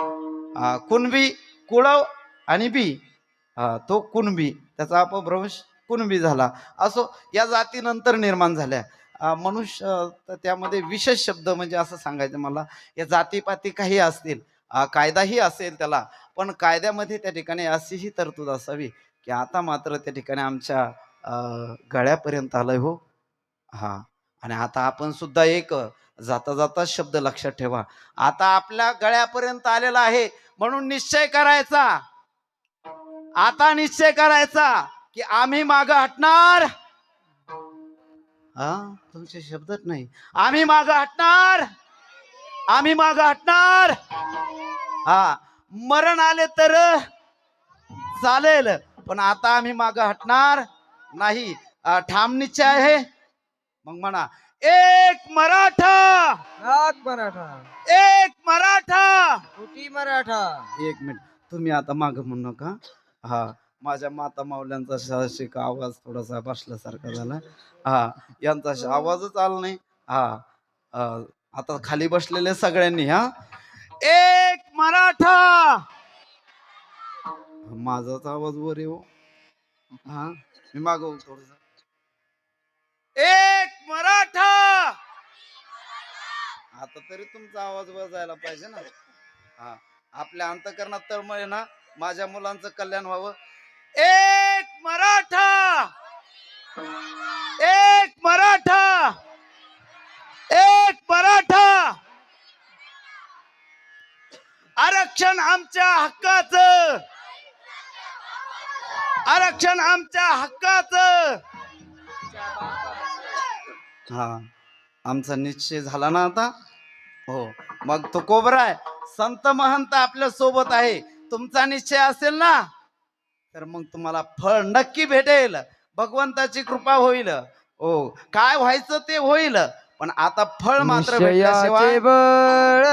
कुणबी, कुळव आणि बी, तो कुणबी, त्याचा अपभ्रंश कुणबी झाला. असो, या जाती नंतर निर्माण झाल्या. मनुष्य तर त्यामध्ये विशेष शब्द म्हणजे असं सांगायचं मला, या जातीपाती काही असतील, कायदाही असेल त्याला, पण कायद्यामध्ये त्या ठिकाणी अशीही तरतूद असावी की आता मात्र त्या ठिकाणी आमच्या गळ्यापर्यंत आलंय हो. हा, आणि आता आपण सुद्धा एक जाता जाता शब्द लक्षात ठेवा, आता आपल्या गळ्यापर्यंत आलेला आहे म्हणून निश्चय करायचा, आता निश्चय करायचा की आम्ही मागं हटणार. तुमचे शब्दच नाही. आम्ही मागं हटणार, आम्ही मागं हटणार. मरण आले तर चालेल, पण आता आम्ही मागं हटणार नाही. ठाम निश्चय आहे. मग म्हणा, एक मराठा, लाख मराठा, एक मराठा. कोटी मराठा. एक मिनिट, तुम्ही आता मागं म्हणू नका. माझ्या माता माऊल्यांचा शासिक आवाज थोडासा बसल्यासारखा झाला. यांचा आवाजच आला नाही. आता खाली बसलेले सगळ्यांनी एक मराठा. माझाच आवाज वर येऊ. मी मागव थोडस. एक मराठा. आता तरी तुमचा आवाज वर जायला पाहिजे ना. आपल्या अंतकरणात तळमळ आहे ना, माझ्या मुलांचं कल्याण व्हावं. एक मराठा, एक मराठा, एक मराठा. आरक्षण आमच्या हक्काचं, आरक्षण आमच्या हक्काचं. आमचा निश्चय झाला ना आता. हो, मग तो कोबरा आहे, संत महंत आपल्या सोबत आहे. तुमचा निश्चय असेल ना, तर मग तुम्हाला फळ नक्की भेटेल. भगवंताची कृपा होईल. हो, काय व्हायचं ते होईल, पण आता फळ मात्र भेटल्याशिवाय निश्चयाचे बळ,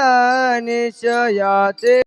निश्चयाचे